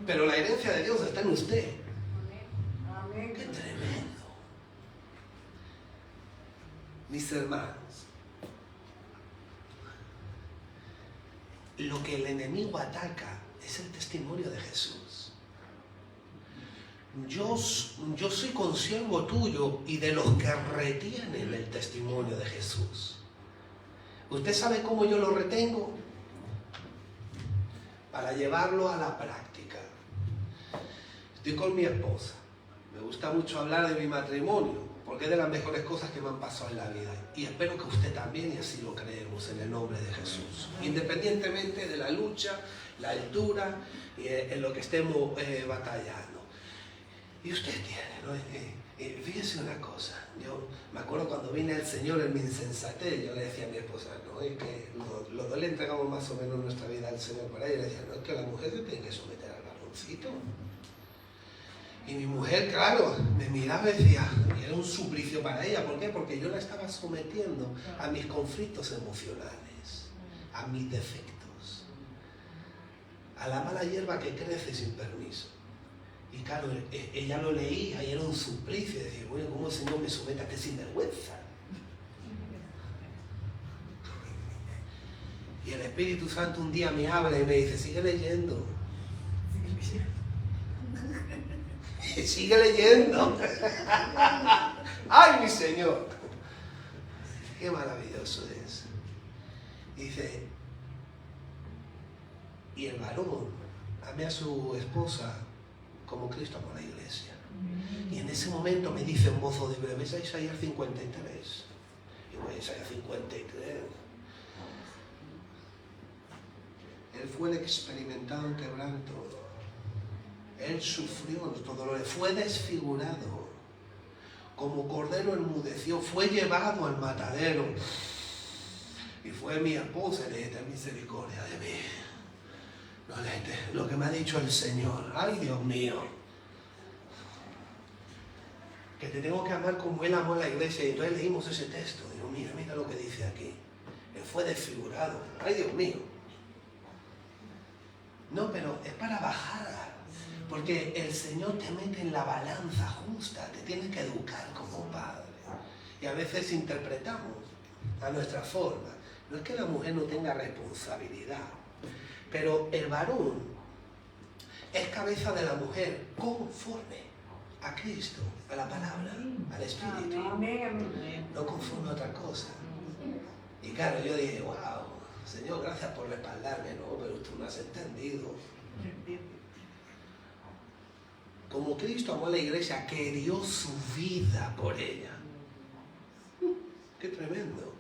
pero la herencia de Dios está en usted. ¡Qué tremendo! Mis hermanos, lo que el enemigo ataca es el testimonio de Jesús. Yo soy consiervo tuyo y de los que retienen el testimonio de Jesús. ¿Usted sabe cómo yo lo retengo? Para llevarlo a la práctica. Estoy con mi esposa. Me gusta mucho hablar de mi matrimonio, porque es de las mejores cosas que me han pasado en la vida. Y espero que usted también, y así lo creemos en el nombre de Jesús. Independientemente de la lucha, la altura, en lo que estemos batallando. Y usted tiene, ¿no? Fíjese una cosa. Yo me acuerdo cuando vine al Señor en mi insensatez, yo le decía a mi esposa, no, es que los dos le entregamos más o menos nuestra vida al Señor para ella. Y le decía, no, es que la mujer se tiene que someter al varoncito. Y mi mujer, claro, me miraba y decía, y era un suplicio para ella. ¿Por qué? Porque yo la estaba sometiendo a mis conflictos emocionales, a mis defectos, a la mala hierba que crece sin permiso. Y claro, ella lo leía y era un suplicio. Decía, bueno, ¿cómo el Señor me somete a este sinvergüenza? Y el Espíritu Santo un día me habla y me dice, sigue leyendo. Sigue leyendo. ¡Ay, mi Señor! Qué maravilloso es. Dice, y el varón ame a su esposa como Cristo amó a la iglesia. Y en ese momento me dice en voz audible, ¿ves a Isaías 53? Y voy a Isaías 53. Él fue el experimentado en quebranto. Él sufrió nuestros dolores, fue desfigurado, como cordero enmudeció, fue llevado al matadero. Y fue mi esposa y le dije, ten misericordia de mí. No, lo que me ha dicho el Señor, ay Dios mío, que te tengo que amar como Él amó a la iglesia. Y entonces leímos ese texto, digo, mira lo que dice aquí. Él fue desfigurado, ay Dios mío. No, pero es para bajar. Porque el Señor te mete en la balanza justa, te tiene que educar como padre. Y a veces interpretamos a nuestra forma. No es que la mujer no tenga responsabilidad, pero el varón es cabeza de la mujer conforme a Cristo, a la palabra, al Espíritu. No conforme a otra cosa. Y claro, yo dije, wow, Señor, gracias por respaldarme, no, pero tú no has entendido. Como Cristo amó a la iglesia, que dio su vida por ella. ¡Qué tremendo!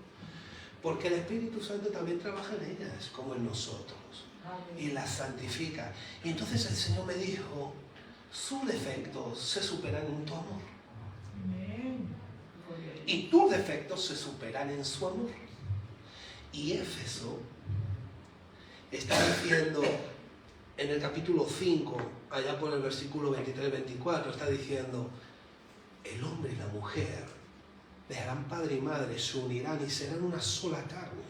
Porque el Espíritu Santo también trabaja en ellas, como en nosotros, y las santifica. Y entonces el Señor me dijo, sus defectos se superan en tu amor. Y tus defectos se superan en su amor. Y Éfeso está diciendo, en el capítulo 5, allá por el versículo 23-24, está diciendo, el hombre y la mujer dejarán padre y madre, se unirán y serán una sola carne.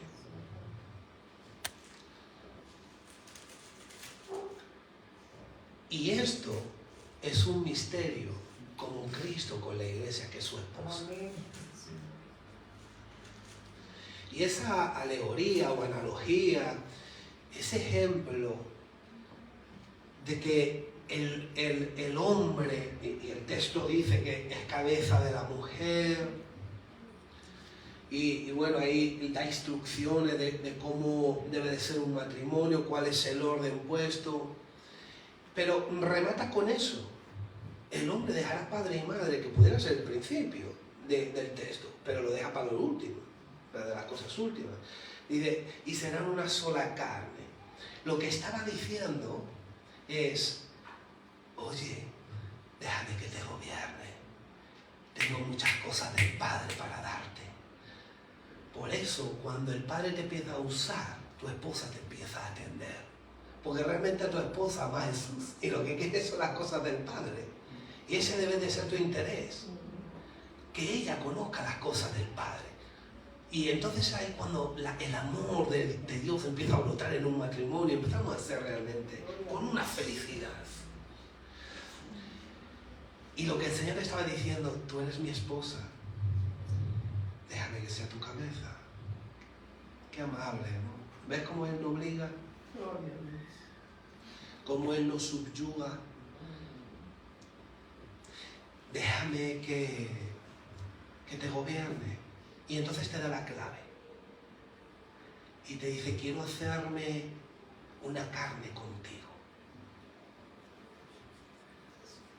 Y esto es un misterio, como Cristo con la iglesia, que es su esposa. Y esa alegoría o analogía, ese ejemplo de que el hombre, y el texto dice que es cabeza de la mujer, y bueno, ahí da instrucciones de cómo debe de ser un matrimonio, cuál es el orden puesto, pero remata con eso. El hombre dejará padre y madre, que pudiera ser el principio del texto, pero lo deja para lo último, para de las cosas últimas. Dice, y serán una sola carne. Lo que estaba diciendo es, oye, déjame que te gobierne. Tengo muchas cosas del Padre para darte. Por eso, cuando el Padre te empieza a usar, tu esposa te empieza a atender. Porque realmente a tu esposa ama a Jesús. Y lo que quiere son las cosas del Padre. Y ese debe de ser tu interés. Que ella conozca las cosas del Padre. Y entonces ahí cuando el amor de Dios empieza a brotar en un matrimonio, empezamos a ser realmente con una felicidad. Y lo que el Señor estaba diciendo, tú eres mi esposa, déjame que sea tu cabeza. Qué amable, ¿no? ¿Ves cómo Él no obliga? Cómo Él nos subyuga. Déjame que te gobierne. Y entonces te da la clave. Y te dice, quiero hacerme una carne contigo.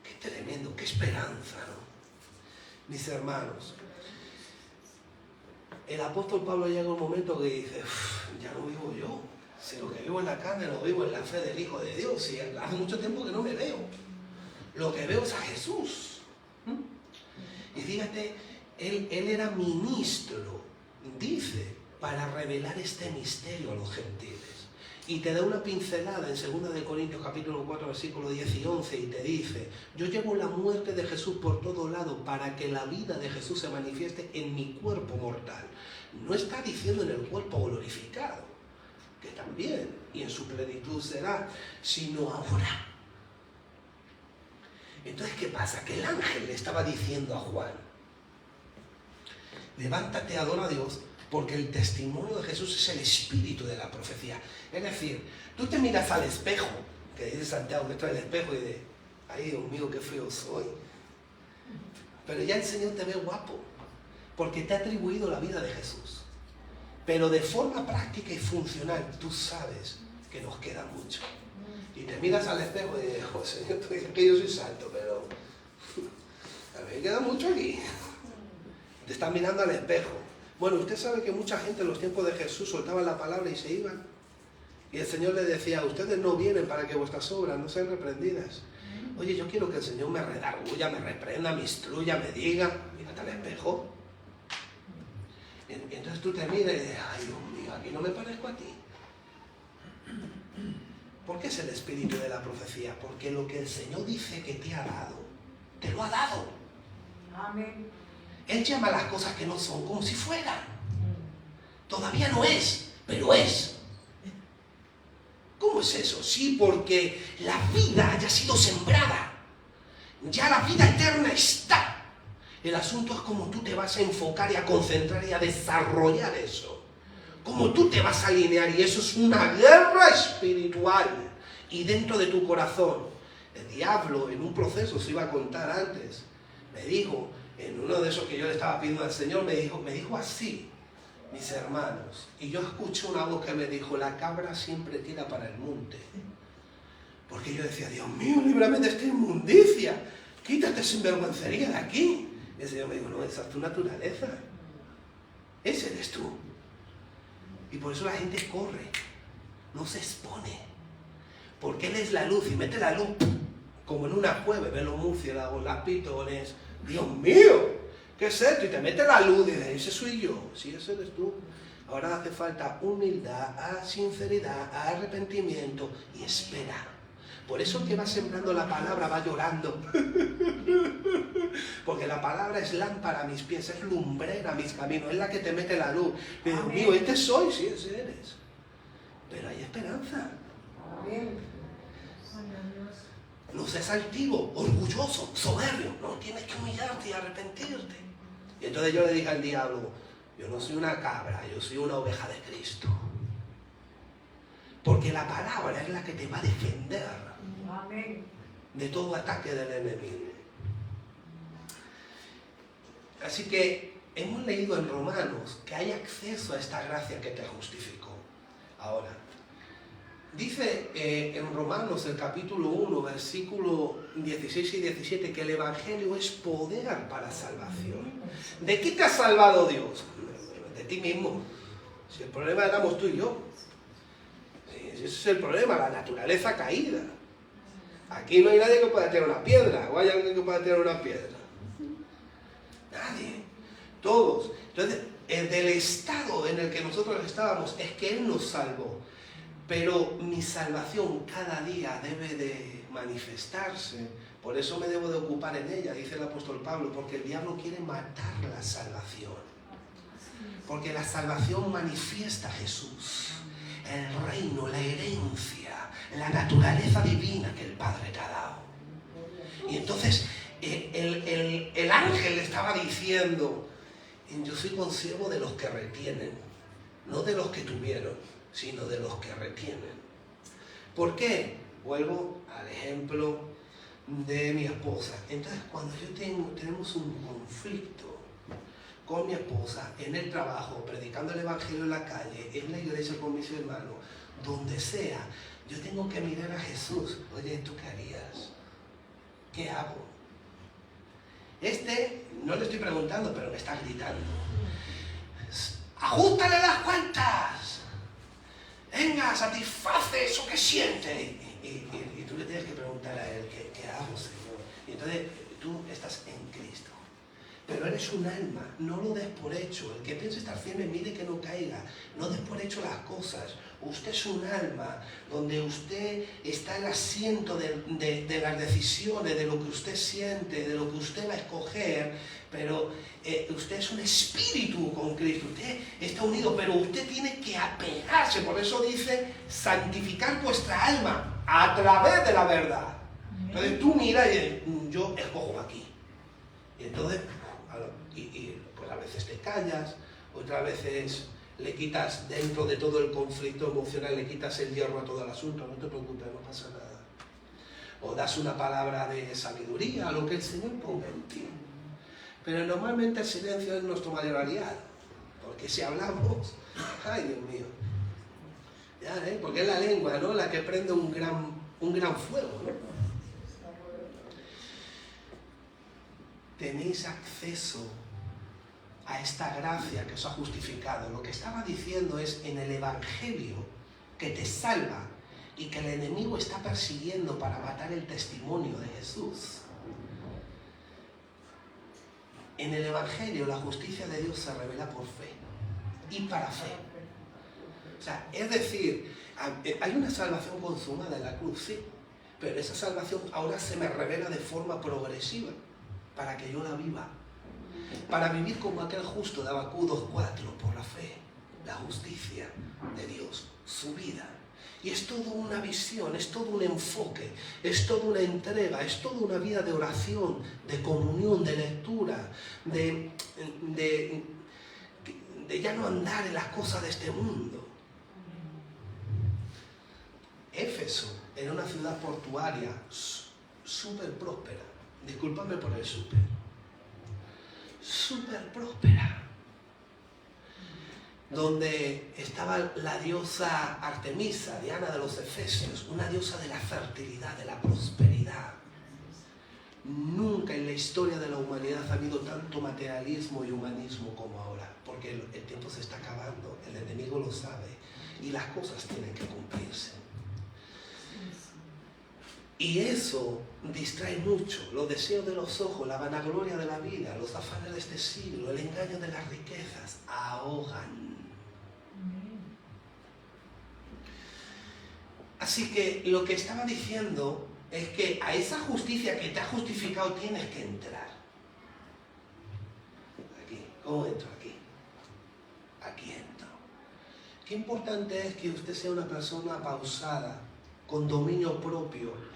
Qué tremendo, qué esperanza, ¿no? Mis hermanos, el apóstol Pablo llega a un momento que dice, ya no vivo yo. Si lo que vivo en la carne lo vivo en la fe del Hijo de Dios. Y hace mucho tiempo que no me veo. Lo que veo es a Jesús. Y fíjate, Él era ministro, dice, para revelar este misterio a los gentiles. y te da una pincelada en 2 de Corintios capítulo 4 versículo 10 y 11 y te dice: yo llevo la muerte de Jesús por todo lado para que la vida de Jesús se manifieste en mi cuerpo mortal. No está diciendo en el cuerpo glorificado, que también y en su plenitud será, sino ahora. Entonces, ¿qué pasa? Que el ángel le estaba diciendo a Juan: levántate, adora a Dios, porque el testimonio de Jesús es el espíritu de la profecía. Es decir, tú te miras al espejo, que dice Santiago que está en el espejo y dices: ay, Dios mío, qué feo soy. Pero ya el Señor te ve guapo, porque te ha atribuido la vida de Jesús. Pero de forma práctica y funcional, tú sabes que nos queda mucho. Y te miras al espejo y dices: oh, Señor, tú dices que yo soy santo, pero a mí me queda mucho aquí. Te estás mirando al espejo. Bueno, usted sabe que mucha gente en los tiempos de Jesús soltaba la palabra y se iban. Y el Señor les decía: ustedes no vienen para que vuestras obras no sean reprendidas. Oye, yo quiero que el Señor me redarguya, me reprenda, me instruya, me diga. Mírate al espejo. Y entonces tú te miras y dices: ay, Dios mío, aquí no me parezco a ti. ¿Por qué es el espíritu de la profecía? Porque lo que el Señor dice que te ha dado, te lo ha dado. Amén. Él llama las cosas que no son como si fueran. Todavía no es, pero es. ¿Cómo es eso? Sí, porque la vida ya ha sido sembrada. Ya la vida eterna está. El asunto es cómo tú te vas a enfocar y a concentrar y a desarrollar eso. Cómo tú te vas a alinear, y eso es una guerra espiritual. Y dentro de tu corazón, el diablo en un proceso, se iba a contar antes, me dijo, en uno de esos que yo le estaba pidiendo al Señor, me dijo así: mis hermanos, y yo escuché una voz que me dijo: la cabra siempre tira para el monte. Porque yo decía: Dios mío, líbrame de esta inmundicia, quítate sinvergüencería de aquí. Y el Señor me dijo: no, esa es tu naturaleza, ese eres tú. Y por eso la gente corre, no se expone, porque Él es la luz y mete la luz como en una cueva. Ve los murciélagos, las pitones. Dios mío, ¿qué es esto? Y te mete la luz y dices: ese soy yo. Sí, ese eres tú. Ahora hace falta humildad, sinceridad, arrepentimiento y espera. Por eso el que va sembrando la palabra va llorando. Porque la palabra es lámpara a mis pies, es lumbrera a mis caminos, es la que te mete la luz. Y Dios mío, este soy, sí, ese eres. Pero hay esperanza. Amén. No seas altivo, orgulloso, soberbio. No, tienes que humillarte y arrepentirte. Y entonces yo le dije al diablo: yo no soy una cabra, yo soy una oveja de Cristo. Porque la palabra es la que te va a defender Amén. de todo ataque del enemigo. Así que hemos leído en Romanos que hay acceso a esta gracia que te justificó. Ahora, dice en Romanos el capítulo 1, versículo 16 y 17, que el Evangelio es poder para salvación. ¿De qué te ha salvado Dios? De ti mismo. Si el problema éramos tú y yo. Ese es el problema, la naturaleza caída. Aquí no hay nadie que pueda tirar una piedra, o hay alguien que pueda tirar una piedra. Nadie. Todos. Entonces, del estado en el que nosotros estábamos es que Él nos salvó. Pero mi salvación cada día debe de manifestarse. Por eso me debo de ocupar en ella, dice el apóstol Pablo, porque el diablo quiere matar la salvación. Porque la salvación manifiesta a Jesús, el reino, la herencia, la naturaleza divina que el Padre te ha dado. Y entonces el ángel le estaba diciendo: yo soy consiervo de los que retienen, no de los que tuvieron, sino de los que retienen. ¿Por qué? Vuelvo al ejemplo de mi esposa. Entonces, cuando tenemos un conflicto con mi esposa, en el trabajo, predicando el evangelio en la calle, en la iglesia con mis hermanos, donde sea, yo tengo que mirar a Jesús. Oye, ¿tú qué harías? ¿Qué hago? No le estoy preguntando, pero me está gritando: ¡ajústale las cuentas! Venga, satisface eso que siente. Y tú le tienes que preguntar a Él: ¿qué hago, Señor? Y entonces tú estás en Cristo. Pero pero eres un alma, no lo des por hecho. El que piense estar firme, mire que no caiga. No des por hecho las cosas. Usted es un alma donde usted está en el asiento de las decisiones, de lo que usted siente, de lo que usted va a escoger, pero usted es un espíritu con Cristo. Usted está unido, pero usted tiene que apegarse. Por eso dice, santificar vuestra alma a través de la verdad. Entonces tú mira y yo escojo aquí. Y entonces, pues a veces te callas, otras veces le quitas dentro de todo el conflicto emocional, le quitas el hierro a todo el asunto, no te preocupes, no pasa nada. O das una palabra de sabiduría, a lo que el Señor ponga en ti. Pero normalmente el silencio es nuestro mayor aliado, porque si hablamos, ay Dios mío, ya, porque es la lengua, ¿no?, la que prende un gran fuego, ¿no? Tenéis acceso a esta gracia que os ha justificado. Lo que estaba diciendo es, en el Evangelio que te salva y que el enemigo está persiguiendo para matar el testimonio de Jesús. En el Evangelio la justicia de Dios se revela por fe y para fe. O sea, es decir, hay una salvación consumada en la cruz, sí, pero esa salvación ahora se me revela de forma progresiva para que yo la viva. Para vivir como aquel justo de Habacuc 2:4, por la fe, la justicia de Dios, su vida. Y es toda una visión, es todo un enfoque, es toda una entrega, es toda una vida de oración, de comunión, de lectura, de ya no andar en las cosas de este mundo. Éfeso era una ciudad portuaria súper próspera. Discúlpame por el súper próspera, donde estaba la diosa Artemisa, Diana de los Efesios, una diosa de la fertilidad, de la prosperidad. Nunca en la historia de la humanidad ha habido tanto materialismo y humanismo como ahora, porque el tiempo se está acabando, el enemigo lo sabe, y las cosas tienen que cumplirse. Y eso distrae mucho, los deseos de los ojos, la vanagloria de la vida, los afanes de este siglo, el engaño de las riquezas, ahogan. Así que lo que estaba diciendo es que a esa justicia que te ha justificado tienes que entrar. Aquí, ¿cómo entro aquí? Aquí entro. Qué importante es que usted sea una persona pausada, con dominio propio,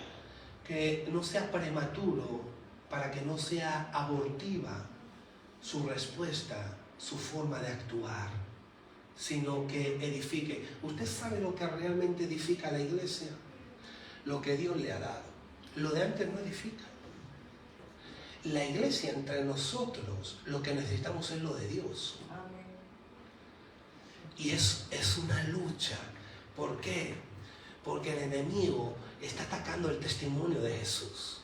que no sea prematuro, para que no sea abortiva su respuesta, su forma de actuar, sino que edifique. ¿Usted sabe lo que realmente edifica la iglesia? Lo que Dios le ha dado. Lo de antes no edifica. La iglesia entre nosotros, lo que necesitamos es lo de Dios. Y es una lucha. ¿Por qué? Porque el enemigo está atacando el testimonio de Jesús.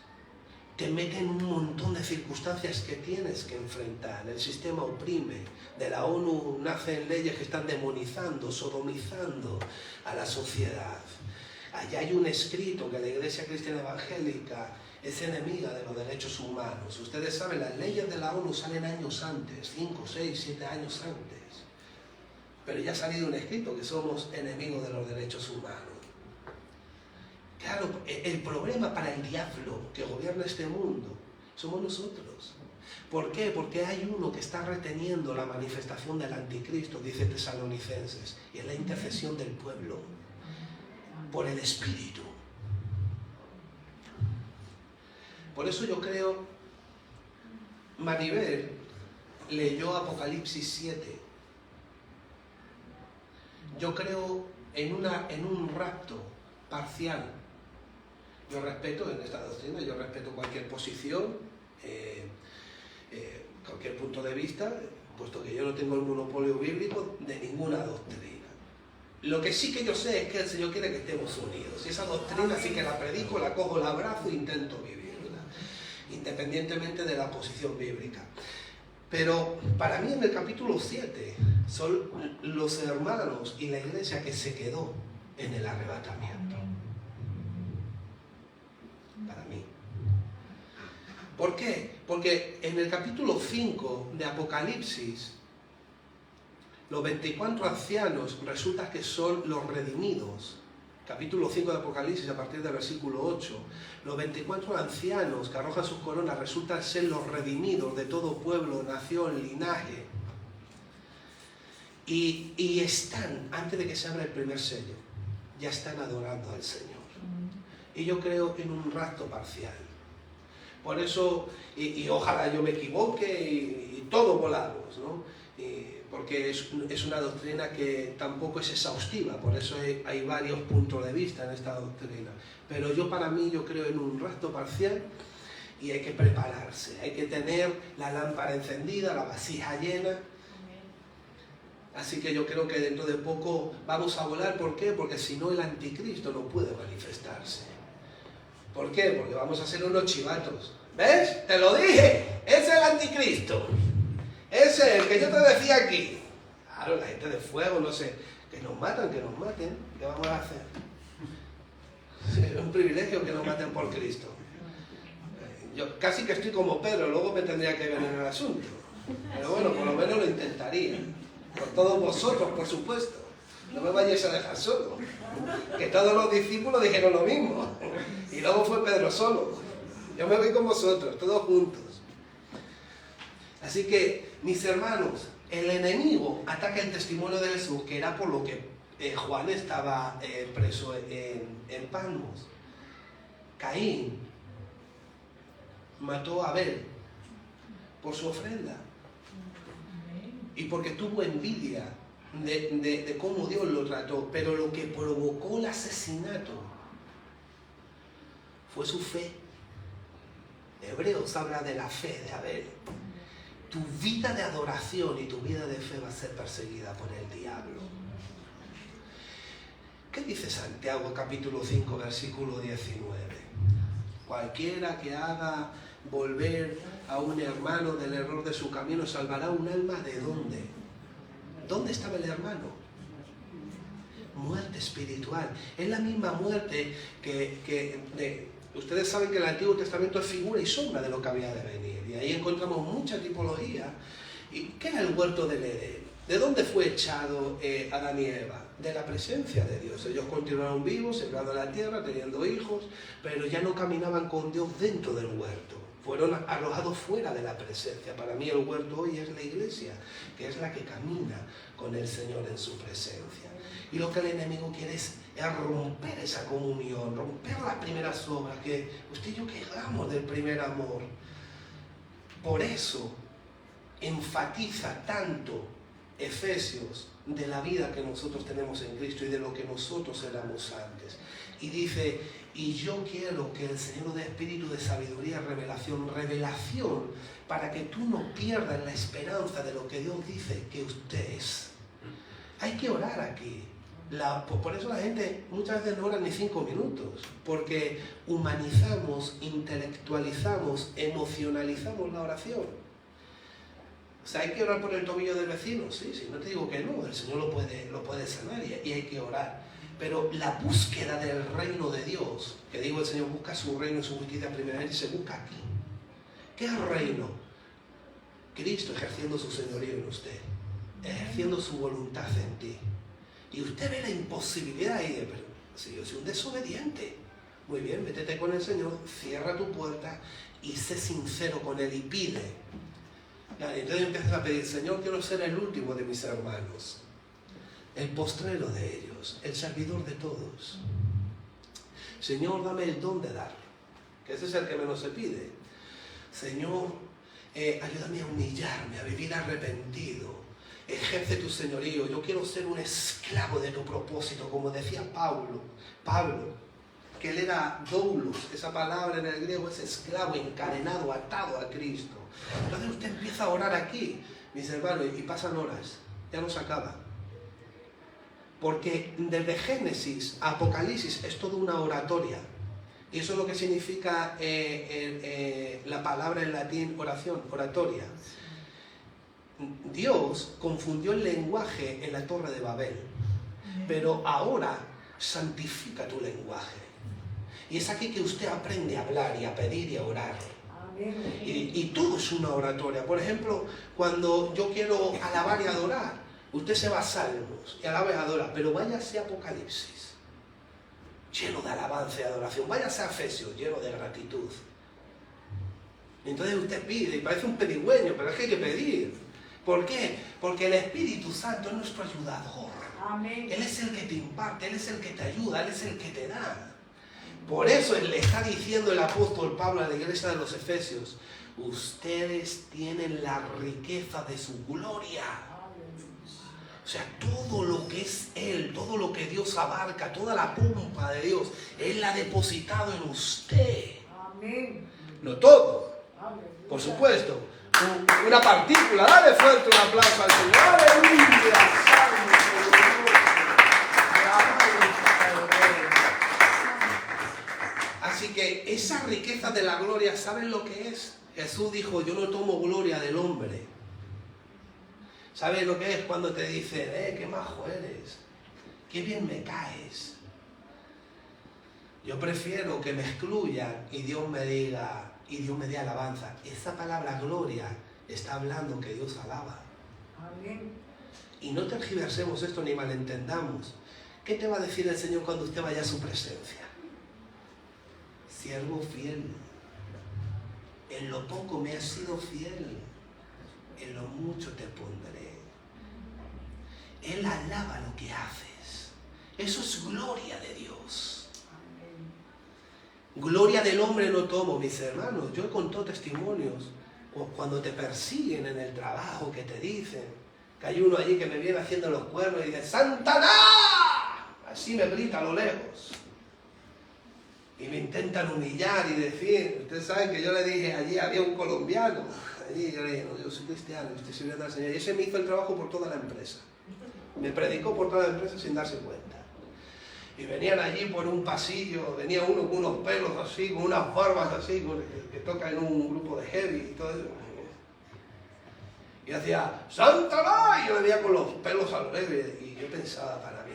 Te mete en un montón de circunstancias que tienes que enfrentar. El sistema oprime. De la ONU nacen leyes que están demonizando, sodomizando a la sociedad. Allá hay un escrito que la Iglesia Cristiana Evangélica es enemiga de los derechos humanos. Ustedes saben, las leyes de la ONU salen años antes, 5, 6, 7 años antes. Pero ya ha salido un escrito que somos enemigos de los derechos humanos. Claro, el problema para el diablo que gobierna este mundo somos nosotros. ¿Por qué? Porque hay uno que está reteniendo la manifestación del anticristo, dice Tesalonicenses, y es la intercesión del pueblo por el Espíritu. Por eso yo creo, Maribel leyó Apocalipsis 7. Yo creo en un rapto parcial. Yo respeto en esta doctrina, yo respeto cualquier posición, cualquier punto de vista, puesto que yo no tengo el monopolio bíblico de ninguna doctrina. Lo que sí que yo sé es que el Señor quiere que estemos unidos. Y esa doctrina sí que la predico, la cojo, la abrazo e intento vivirla, independientemente de la posición bíblica. Pero para mí en el capítulo 7 son los hermanos y la iglesia que se quedó en el arrebatamiento. Para mí. ¿Por qué? Porque en el capítulo 5 de Apocalipsis, los 24 ancianos resulta que son los redimidos. Capítulo 5 de Apocalipsis, a partir del versículo 8. Los 24 ancianos que arrojan sus coronas resultan ser los redimidos de todo pueblo, nación, linaje. Y están, antes de que se abra el primer sello, ya están adorando al Señor. Y yo creo en un rapto parcial. Por eso, y ojalá yo me equivoque y todos volamos, ¿no? Porque es una doctrina que tampoco es exhaustiva, por eso hay varios puntos de vista en esta doctrina. Pero para mí, yo creo en un rapto parcial y hay que prepararse, hay que tener la lámpara encendida, la vasija llena. Así que yo creo que dentro de poco vamos a volar. ¿Por qué? Porque si no, el anticristo no puede manifestarse. ¿Por qué? Porque vamos a ser unos chivatos. ¿Ves? Te lo dije. Ese es el anticristo. Ese es el que yo te decía aquí. Claro, la gente de fuego, no sé. Que nos matan, que nos maten. ¿Qué vamos a hacer? Es un privilegio que nos maten por Cristo. Yo casi que estoy como Pedro, luego me tendría que ver en el asunto. Pero bueno, por lo menos lo intentaría. Por todos vosotros, por supuesto. No me vayáis a dejar solo. Que todos los discípulos dijeron lo mismo. Y luego fue Pedro solo. Yo me voy con vosotros, todos juntos. Así que, mis hermanos, el enemigo ataca el testimonio de Jesús, que era por lo que Juan estaba preso en Patmos. Caín mató a Abel por su ofrenda. Y porque tuvo envidia de cómo Dios lo trató, pero lo que provocó el asesinato fue su fe. Hebreos habla de la fe de Abel. Tu vida de adoración y tu vida de fe va a ser perseguida por el diablo. ¿Qué dice Santiago capítulo 5 versículo 19? Cualquiera que haga volver a un hermano del error de su camino salvará un alma. ¿De dónde? ¿Dónde estaba el hermano? Muerte espiritual. Es la misma muerte ustedes saben que el Antiguo Testamento es figura y sombra de lo que había de venir. Y ahí encontramos mucha tipología. ¿Y qué era el huerto del Edén? ¿De dónde fue echado Adán y Eva? De la presencia de Dios. Ellos continuaron vivos, sembrando la tierra, teniendo hijos, pero ya no caminaban con Dios dentro del huerto. Fueron arrojados fuera de la presencia. Para mí el huerto hoy es la iglesia, que es la que camina con el Señor en su presencia. Y lo que el enemigo quiere es romper esa comunión, romper las primeras obras, que usted y yo quejamos del primer amor. Por eso enfatiza tanto Efesios de la vida que nosotros tenemos en Cristo y de lo que nosotros éramos antes. Y dice, y yo quiero que el Señor dé espíritu de sabiduría, revelación para que tú no pierdas la esperanza de lo que Dios dice que usted es. Hay que orar aquí. Por eso la gente muchas veces no ora ni 5 minutos, porque humanizamos, intelectualizamos, emocionalizamos la oración. O sea, hay que orar por el tobillo del vecino, sí, no te digo que no, el Señor lo puede sanar y hay que orar. Pero la búsqueda del reino de Dios, que digo el Señor busca su reino y su justicia primeramente, se busca aquí. ¿Qué es el reino? Cristo ejerciendo su señorío en usted, ejerciendo su voluntad en ti. Y usted ve la imposibilidad y dice, pero si yo soy un desobediente, muy bien, métete con el Señor, cierra tu puerta y sé sincero con Él y pide. Entonces empiezas a pedir, Señor, quiero ser el último de mis hermanos, el postrero de ellos, el servidor de todos. Señor, dame el don de dar, que ese es el que menos se pide. Señor, ayúdame a humillarme, a vivir arrepentido. Ejerce tu señorío. Yo quiero ser un esclavo de tu propósito, como decía Pablo, que él era doulos. Esa palabra en el griego es esclavo, encadenado, atado a Cristo. Entonces usted empieza a orar aquí, mis hermanos, y pasan horas, ya no se acaba. Porque desde Génesis a Apocalipsis es toda una oratoria. Y eso es lo que significa la palabra en latín oración, oratoria. Dios confundió el lenguaje en la Torre de Babel, pero ahora santifica tu lenguaje. Y es aquí que usted aprende a hablar y a pedir y a orar. Amén. Y todo es una oratoria. Por ejemplo, cuando yo quiero alabar y adorar, usted se va a Salmos y alaba y adora, pero váyase a Apocalipsis, lleno de alabanza y adoración. Váyase a Efesios, lleno de gratitud. Entonces usted pide, y parece un pedigüeño, pero es que hay que pedir. ¿Por qué? Porque el Espíritu Santo es nuestro ayudador. Amén. Él es el que te imparte, Él es el que te ayuda, Él es el que te da. Por eso le está diciendo el apóstol Pablo a la iglesia de los Efesios: ustedes tienen la riqueza de su gloria. O sea, todo lo que es Él, todo lo que Dios abarca, toda la pompa de Dios, Él la ha depositado en usted. Amén. No todo, Amén. por supuesto. Una partícula. Dale fuerte un aplauso al Señor. ¡Aleluya! Así que esa riqueza de la gloria, ¿saben lo que es? Jesús dijo: yo no tomo gloria del hombre. ¿Sabes lo que es cuando te dicen: qué majo eres, qué bien me caes? Yo prefiero que me excluyan y Dios me diga, y Dios me dé alabanza. Esa palabra gloria está hablando que Dios alaba. Amén. Y no tergiversemos esto ni malentendamos. ¿Qué te va a decir el Señor cuando usted vaya a su presencia? Siervo fiel, en lo poco me has sido fiel, en lo mucho te pondré. Él alaba lo que haces. Eso es gloria de Dios. Gloria del hombre no tomo, mis hermanos. Yo he contado testimonios cuando te persiguen en el trabajo, que te dicen que hay uno allí que me viene haciendo los cuernos y dice: ¡Satanás! Así me grita a lo lejos. Y me intentan humillar y decir, ustedes saben que yo le dije, allí había un colombiano, allí yo le dije: no, yo soy cristiano, estoy sirviendo al Señor. Y ese me hizo el trabajo por toda la empresa. Me predicó por toda la empresa sin darse cuenta. Y venían allí por un pasillo, venía uno con unos pelos así, con unas barbas así, que toca en un grupo de heavy y todo eso. Y hacía: ¡Satanás! Y yo le veía con los pelos al revés. Y yo pensaba para mí,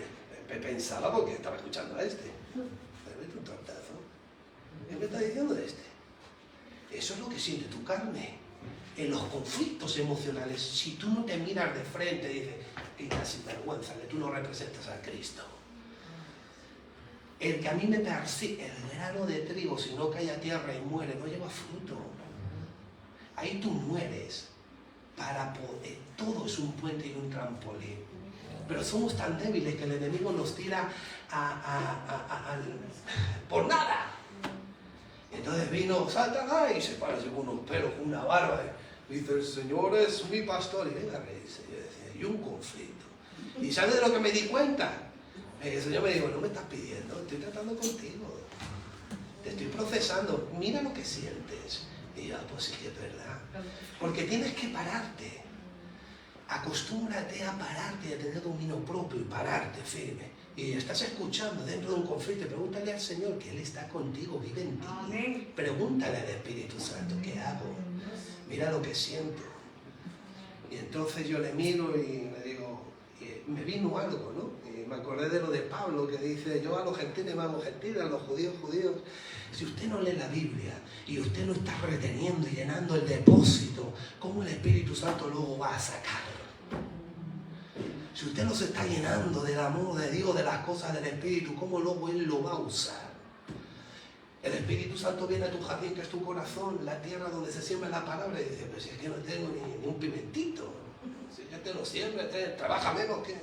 pensaba porque estaba escuchando a este. Un tortazo. ¿Qué me está diciendo este? Eso es lo que siente tu carne. En los conflictos emocionales, si tú no te miras de frente y dices: quita sinvergüenza, que tú no representas a Cristo. El que a mí me persigue, el grano de trigo, si no cae a tierra y muere, no lleva fruto. Ahí tú mueres para poder. Todo es un puente y un trampolín. Pero somos tan débiles que el enemigo nos tira por nada. Entonces vino Satanás y se parece con unos pelos, con una barba. Y dice: el Señor es mi pastor. Y venga a reírse. Yo decía: y un conflicto. ¿Y sabes de lo que me di cuenta? El Señor me dijo: no me estás pidiendo, estoy tratando contigo. Te estoy procesando. Mira lo que sientes. Y yo: pues sí que es verdad. Porque tienes que pararte. Acostúmbrate a pararte y a tener dominio propio y pararte firme. Y estás escuchando dentro de un conflicto, pregúntale al Señor que Él está contigo, vive en ti. Amén. Pregúntale al Espíritu Santo: ¿qué hago? Mira lo que siento. Y entonces yo le miro y le digo, y me vino algo, ¿no? Y me acordé de lo de Pablo, que dice: yo a los gentiles me hago gentil, a los judíos, judíos. Si usted no lee la Biblia y usted no está reteniendo y llenando el depósito, ¿cómo el Espíritu Santo luego va a sacar? Si usted no se está llenando del amor de Dios, de las cosas del Espíritu, ¿cómo luego Él lo va a usar? El Espíritu Santo viene a tu jardín, que es tu corazón, la tierra donde se siembra la palabra, y dice: pues si es que no tengo ni un pimentito, si es que te lo siembra, trabaja menos que...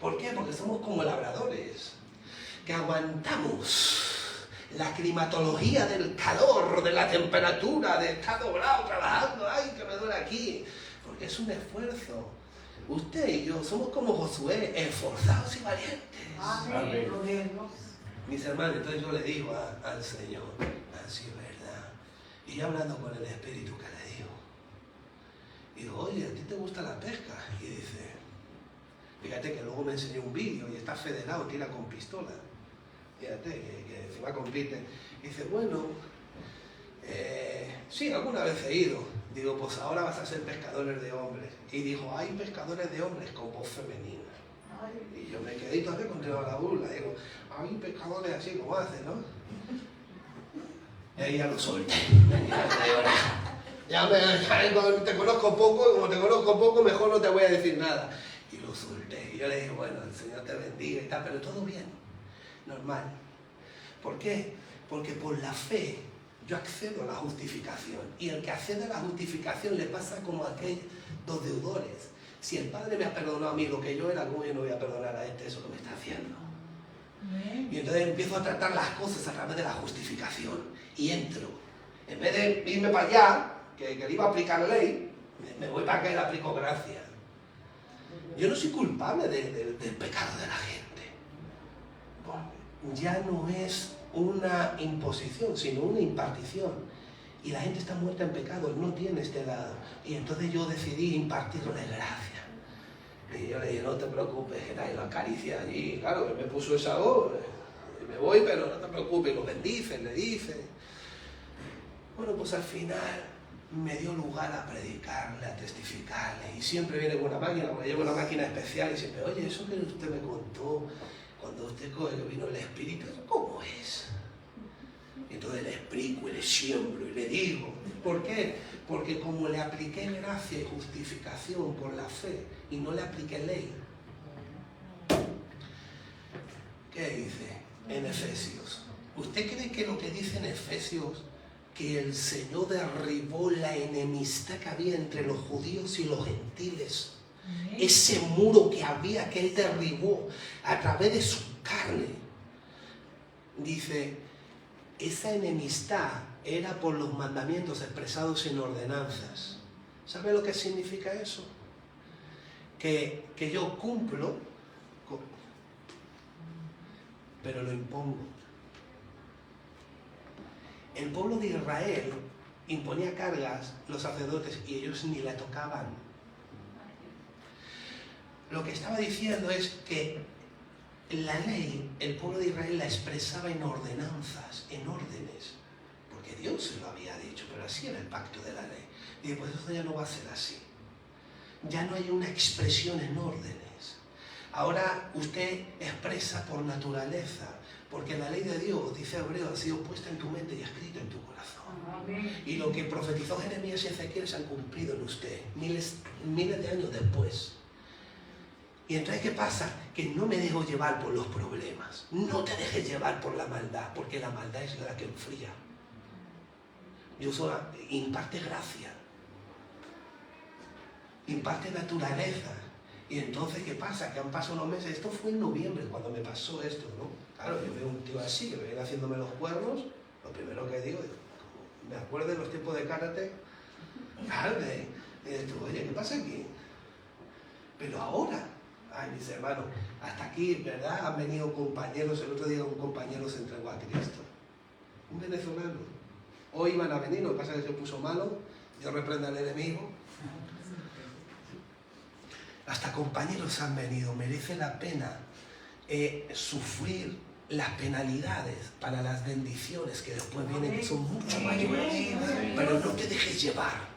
¿Por qué? Porque somos como labradores, que aguantamos la climatología del calor, de la temperatura, de estar doblado, trabajando, ¡ay, que me duele aquí! Porque es un esfuerzo. Usted y yo somos como Josué, esforzados y valientes. Amén. Gloria a Dios. Mis hermanos, entonces yo le digo al Señor: así es verdad. Y yo hablando con el Espíritu, ¿qué le digo? Digo: oye, ¿a ti te gusta la pesca? Y dice: fíjate que luego me enseñó un vídeo y está federado, tira con pistola. Fíjate que encima compite. Y dice: bueno, sí, alguna vez he ido. Digo: pues ahora vas a ser pescadores de hombres. Y dijo: hay pescadores de hombres con voz femenina. Y yo me quedé y todavía continuaba la burla. Digo: hay pescadores así como hacen, ¿no? Y ahí ya lo solté. Ya te conozco poco, y como te conozco poco, mejor no te voy a decir nada. Y lo solté. Y yo le dije, bueno, el Señor te bendiga y tal, pero todo bien, normal. ¿Por qué? Porque por la fe yo accedo a la justificación. Y el que accede a la justificación le pasa como a aquellos dos deudores. Si el Padre me ha perdonado a mí lo que yo era, ¿cómo yo no voy a perdonar a este eso que me está haciendo? Y entonces empiezo a tratar las cosas a través de la justificación. Y entro. En vez de irme para allá, que le iba a aplicar ley, me voy para acá y le aplico gracia. Yo no soy culpable del pecado de la gente. Ya no es una imposición, sino una impartición. Y la gente está muerta en pecado, no tiene este lado. Y entonces yo decidí impartirle gracia. Y yo le dije, no te preocupes, que nadie lo acaricia allí. Claro, que me puso esa voz. Me voy, pero no te preocupes. Lo bendice, le dice. Bueno, pues al final me dio lugar a predicarle, a testificarle. Y siempre viene con una máquina, me llevo una máquina especial y siempre, oye, eso que usted me contó, cuando usted coge que vino el Espíritu, ¿cómo es? Y entonces le explico y le siembro y le digo. ¿Por qué? Porque como le apliqué gracia y justificación por la fe y no le apliqué ley. ¿Qué dice en Efesios? ¿Usted cree que lo que dice en Efesios, que el Señor derribó la enemistad que había entre los judíos y los gentiles? Ese muro que había, que Él derribó a través de su carne. Dice, esa enemistad era por los mandamientos expresados en ordenanzas. ¿Sabe lo que significa eso? Que yo cumplo, pero lo impongo. El pueblo de Israel imponía cargas, los sacerdotes, y ellos ni la tocaban. Lo que estaba diciendo es que la ley, el pueblo de Israel la expresaba en ordenanzas, en órdenes, porque Dios se lo había dicho, pero así era el pacto de la ley. Y pues esto ya no va a ser así. Ya no hay una expresión en órdenes. Ahora usted expresa por naturaleza, porque la ley de Dios, dice Hebreo, ha sido puesta en tu mente y escrita en tu corazón. Amén. Y lo que profetizó Jeremías y Ezequiel se han cumplido en usted, miles de años después. Y entonces, ¿qué pasa? Que no me dejo llevar por los problemas. No te dejes llevar por la maldad, porque la maldad es la que enfría. Yo solo imparte gracia, imparte naturaleza. Y entonces, ¿qué pasa? Que han pasado unos meses. Esto fue en noviembre cuando me pasó esto, ¿no? Claro, yo veo un tío así, que me viene haciéndome los cuernos. Lo primero que digo, me acuerdo de los tiempos de karate. Claro, oye, ¿qué pasa aquí? Pero ahora, ay, mis hermanos, hasta aquí, ¿verdad? Han venido compañeros, el otro día un compañero se entregó a Cristo. Un venezolano. Hoy iban a venir, lo que pasa es que se puso malo, yo reprendo al enemigo. Hasta compañeros han venido, merece la pena sufrir las penalidades para las bendiciones que después vienen, que son mucho mayores. Pero no te dejes llevar,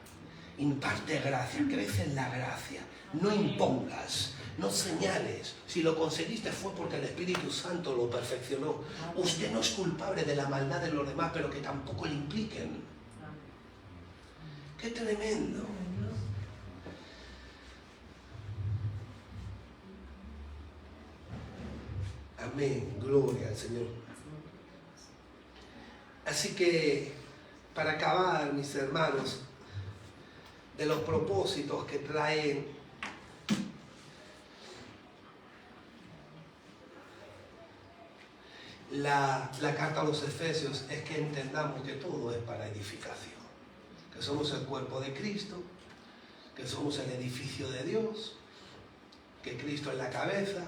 imparte gracia, crece en la gracia, no impongas, no señales. Si lo conseguiste fue porque el Espíritu Santo lo perfeccionó. Usted no es culpable de la maldad de los demás, pero que tampoco le impliquen. ¡Qué tremendo! Amén, gloria al Señor. Así que, para acabar, mis hermanos, de los propósitos que traen la carta a los Efesios, es que entendamos que todo es para edificación, que somos el cuerpo de Cristo, que somos el edificio de Dios, que Cristo es la cabeza.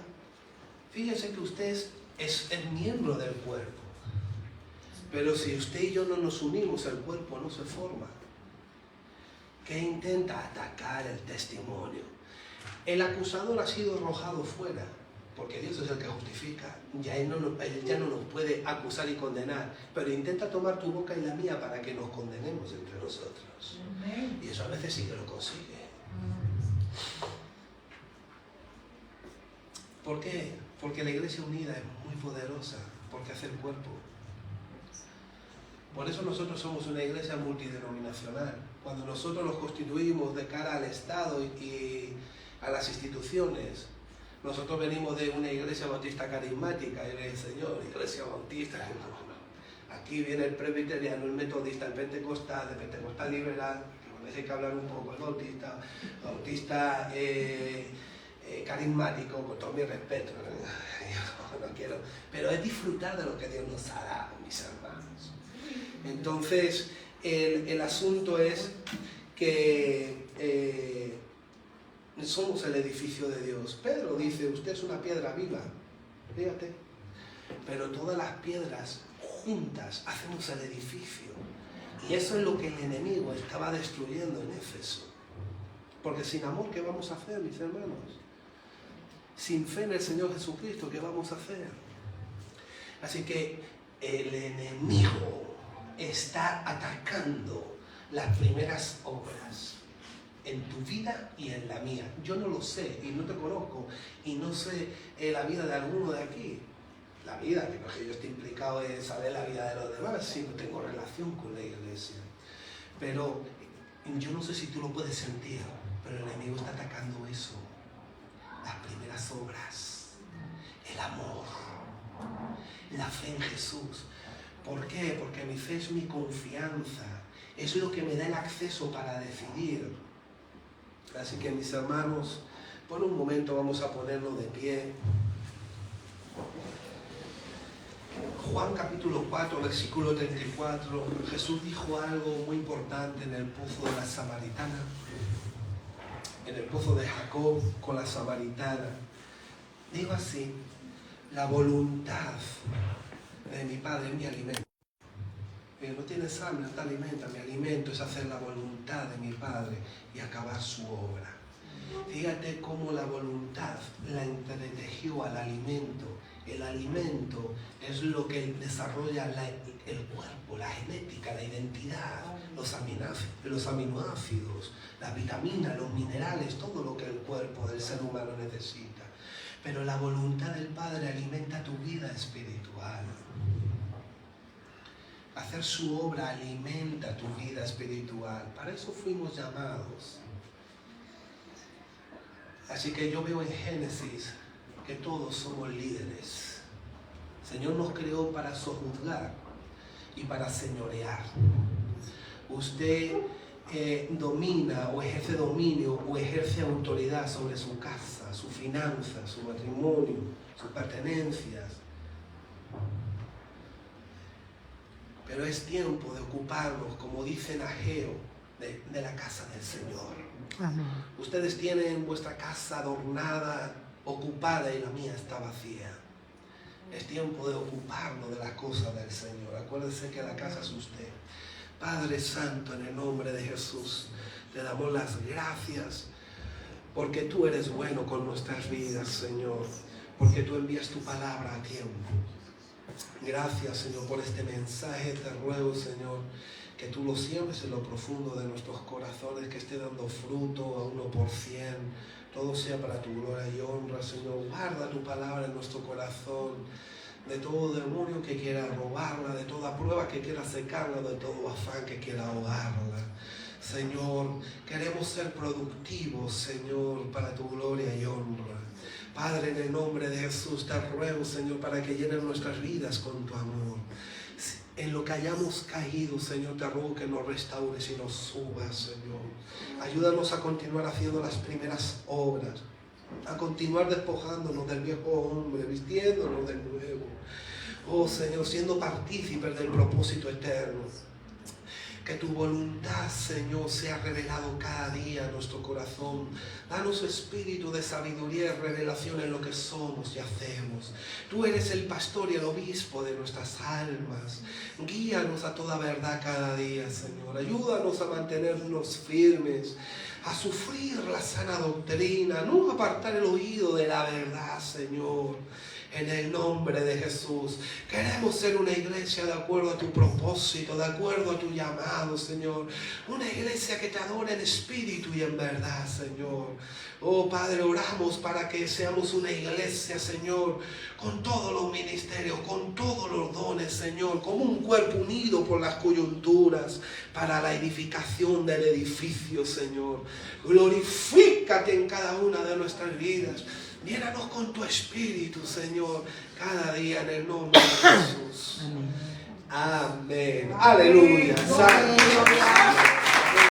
Fíjese que usted es el miembro del cuerpo, pero si usted y yo no nos unimos, el cuerpo no se forma. ¿Qué intenta? Atacar el testimonio. El acusador ha sido arrojado fuera, porque Dios es el que justifica. Él ya no nos puede acusar y condenar, pero intenta tomar tu boca y la mía para que nos condenemos entre nosotros. Y eso a veces sí que lo consigue. ¿Por qué? Porque la iglesia unida es muy poderosa, porque hace el cuerpo. Por eso nosotros somos una iglesia multidenominacional. Cuando nosotros nos constituimos de cara al Estado y a las instituciones, nosotros venimos de una iglesia bautista carismática, y el Señor, iglesia bautista, aquí viene el presbiteriano, el metodista, el pentecostal liberal, que hay que hablar un poco, el bautista carismático, con todo mi respeto, no quiero, pero es disfrutar de lo que Dios nos ha dado, mis hermanos. Entonces, el asunto es que somos el edificio de Dios. Pedro dice, usted es una piedra viva, fíjate, pero todas las piedras juntas hacemos el edificio. Y eso es lo que el enemigo estaba destruyendo en Éfeso. Porque sin amor, ¿qué vamos a hacer, mis hermanos? Sin fe en el Señor Jesucristo, ¿qué vamos a hacer? Así que el enemigo está atacando las primeras obras en tu vida y en la mía. Yo no lo sé y no te conozco y no sé la vida de alguno de aquí. La vida, que no es que yo esté implicado en saber la vida de los demás, sino tengo relación con la iglesia. Pero yo no sé si tú lo puedes sentir, pero el enemigo está atacando eso. Las primeras obras, el amor, la fe en Jesús. ¿Por qué? Porque mi fe es mi confianza, es lo que me da el acceso para decidir. Así que, mis hermanos, por un momento vamos a ponernos de pie. Juan capítulo 4, versículo 34, Jesús dijo algo muy importante en el pozo de la samaritana, en el pozo de Jacob con la samaritana. Digo así, la voluntad de mi Padre es mi alimento. No tienes hambre, no te alimenta. Mi alimento es hacer la voluntad de mi Padre y acabar su obra. Fíjate cómo la voluntad la entretejió al alimento. El alimento es lo que desarrolla el cuerpo, la genética, la identidad, los aminoácidos, las vitaminas, los minerales, todo lo que el cuerpo del ser humano necesita. Pero la voluntad del Padre alimenta tu vida espiritual. Hacer su obra alimenta tu vida espiritual. Para eso fuimos llamados. Así que yo veo en Génesis que todos somos líderes. El Señor nos creó para sojuzgar y para señorear. Usted domina o ejerce dominio o ejerce autoridad sobre su casa, su finanza, su matrimonio, sus pertenencias. Pero es tiempo de ocuparnos, como dice en Ageo, de la casa del Señor. Amén. Ustedes tienen vuestra casa adornada, ocupada, y la mía está vacía. Es tiempo de ocuparnos de las cosas del Señor. Acuérdense que la casa es usted. Padre Santo, en el nombre de Jesús, te damos las gracias porque tú eres bueno con nuestras vidas, Señor, porque tú envías tu palabra a tiempo. Gracias, Señor, por este mensaje. Te ruego, Señor, que tú lo siembres en lo profundo de nuestros corazones, que esté dando fruto a 1%. Todo sea para tu gloria y honra, Señor. Guarda tu palabra en nuestro corazón, de todo demonio que quiera robarla, de toda prueba que quiera secarla, de todo afán que quiera ahogarla. Señor, queremos ser productivos, Señor, para tu gloria y honra. Padre, en el nombre de Jesús, te ruego, Señor, para que llenen nuestras vidas con tu amor. En lo que hayamos caído, Señor, te ruego que nos restaures y nos subas, Señor. Ayúdanos a continuar haciendo las primeras obras, a continuar despojándonos del viejo hombre, vistiéndonos del nuevo. Oh, Señor, siendo partícipes del propósito eterno. Que tu voluntad, Señor, sea revelado cada día en nuestro corazón. Danos espíritu de sabiduría y revelación en lo que somos y hacemos. Tú eres el pastor y el obispo de nuestras almas. Guíanos a toda verdad cada día, Señor. Ayúdanos a mantenernos firmes, a sufrir la sana doctrina, no apartar el oído de la verdad, Señor. En el nombre de Jesús, queremos ser una iglesia de acuerdo a tu propósito, de acuerdo a tu llamado, Señor. Una iglesia que te adore en espíritu y en verdad, Señor. Oh, Padre, oramos para que seamos una iglesia, Señor, con todos los ministerios, con todos los dones, Señor. Señor, como un cuerpo unido por las coyunturas para la edificación del edificio, Señor. Glorifícate en cada una de nuestras vidas. Llénanos con tu Espíritu, Señor, cada día en el nombre de Jesús. Amén. Amén. Aleluya. Santo.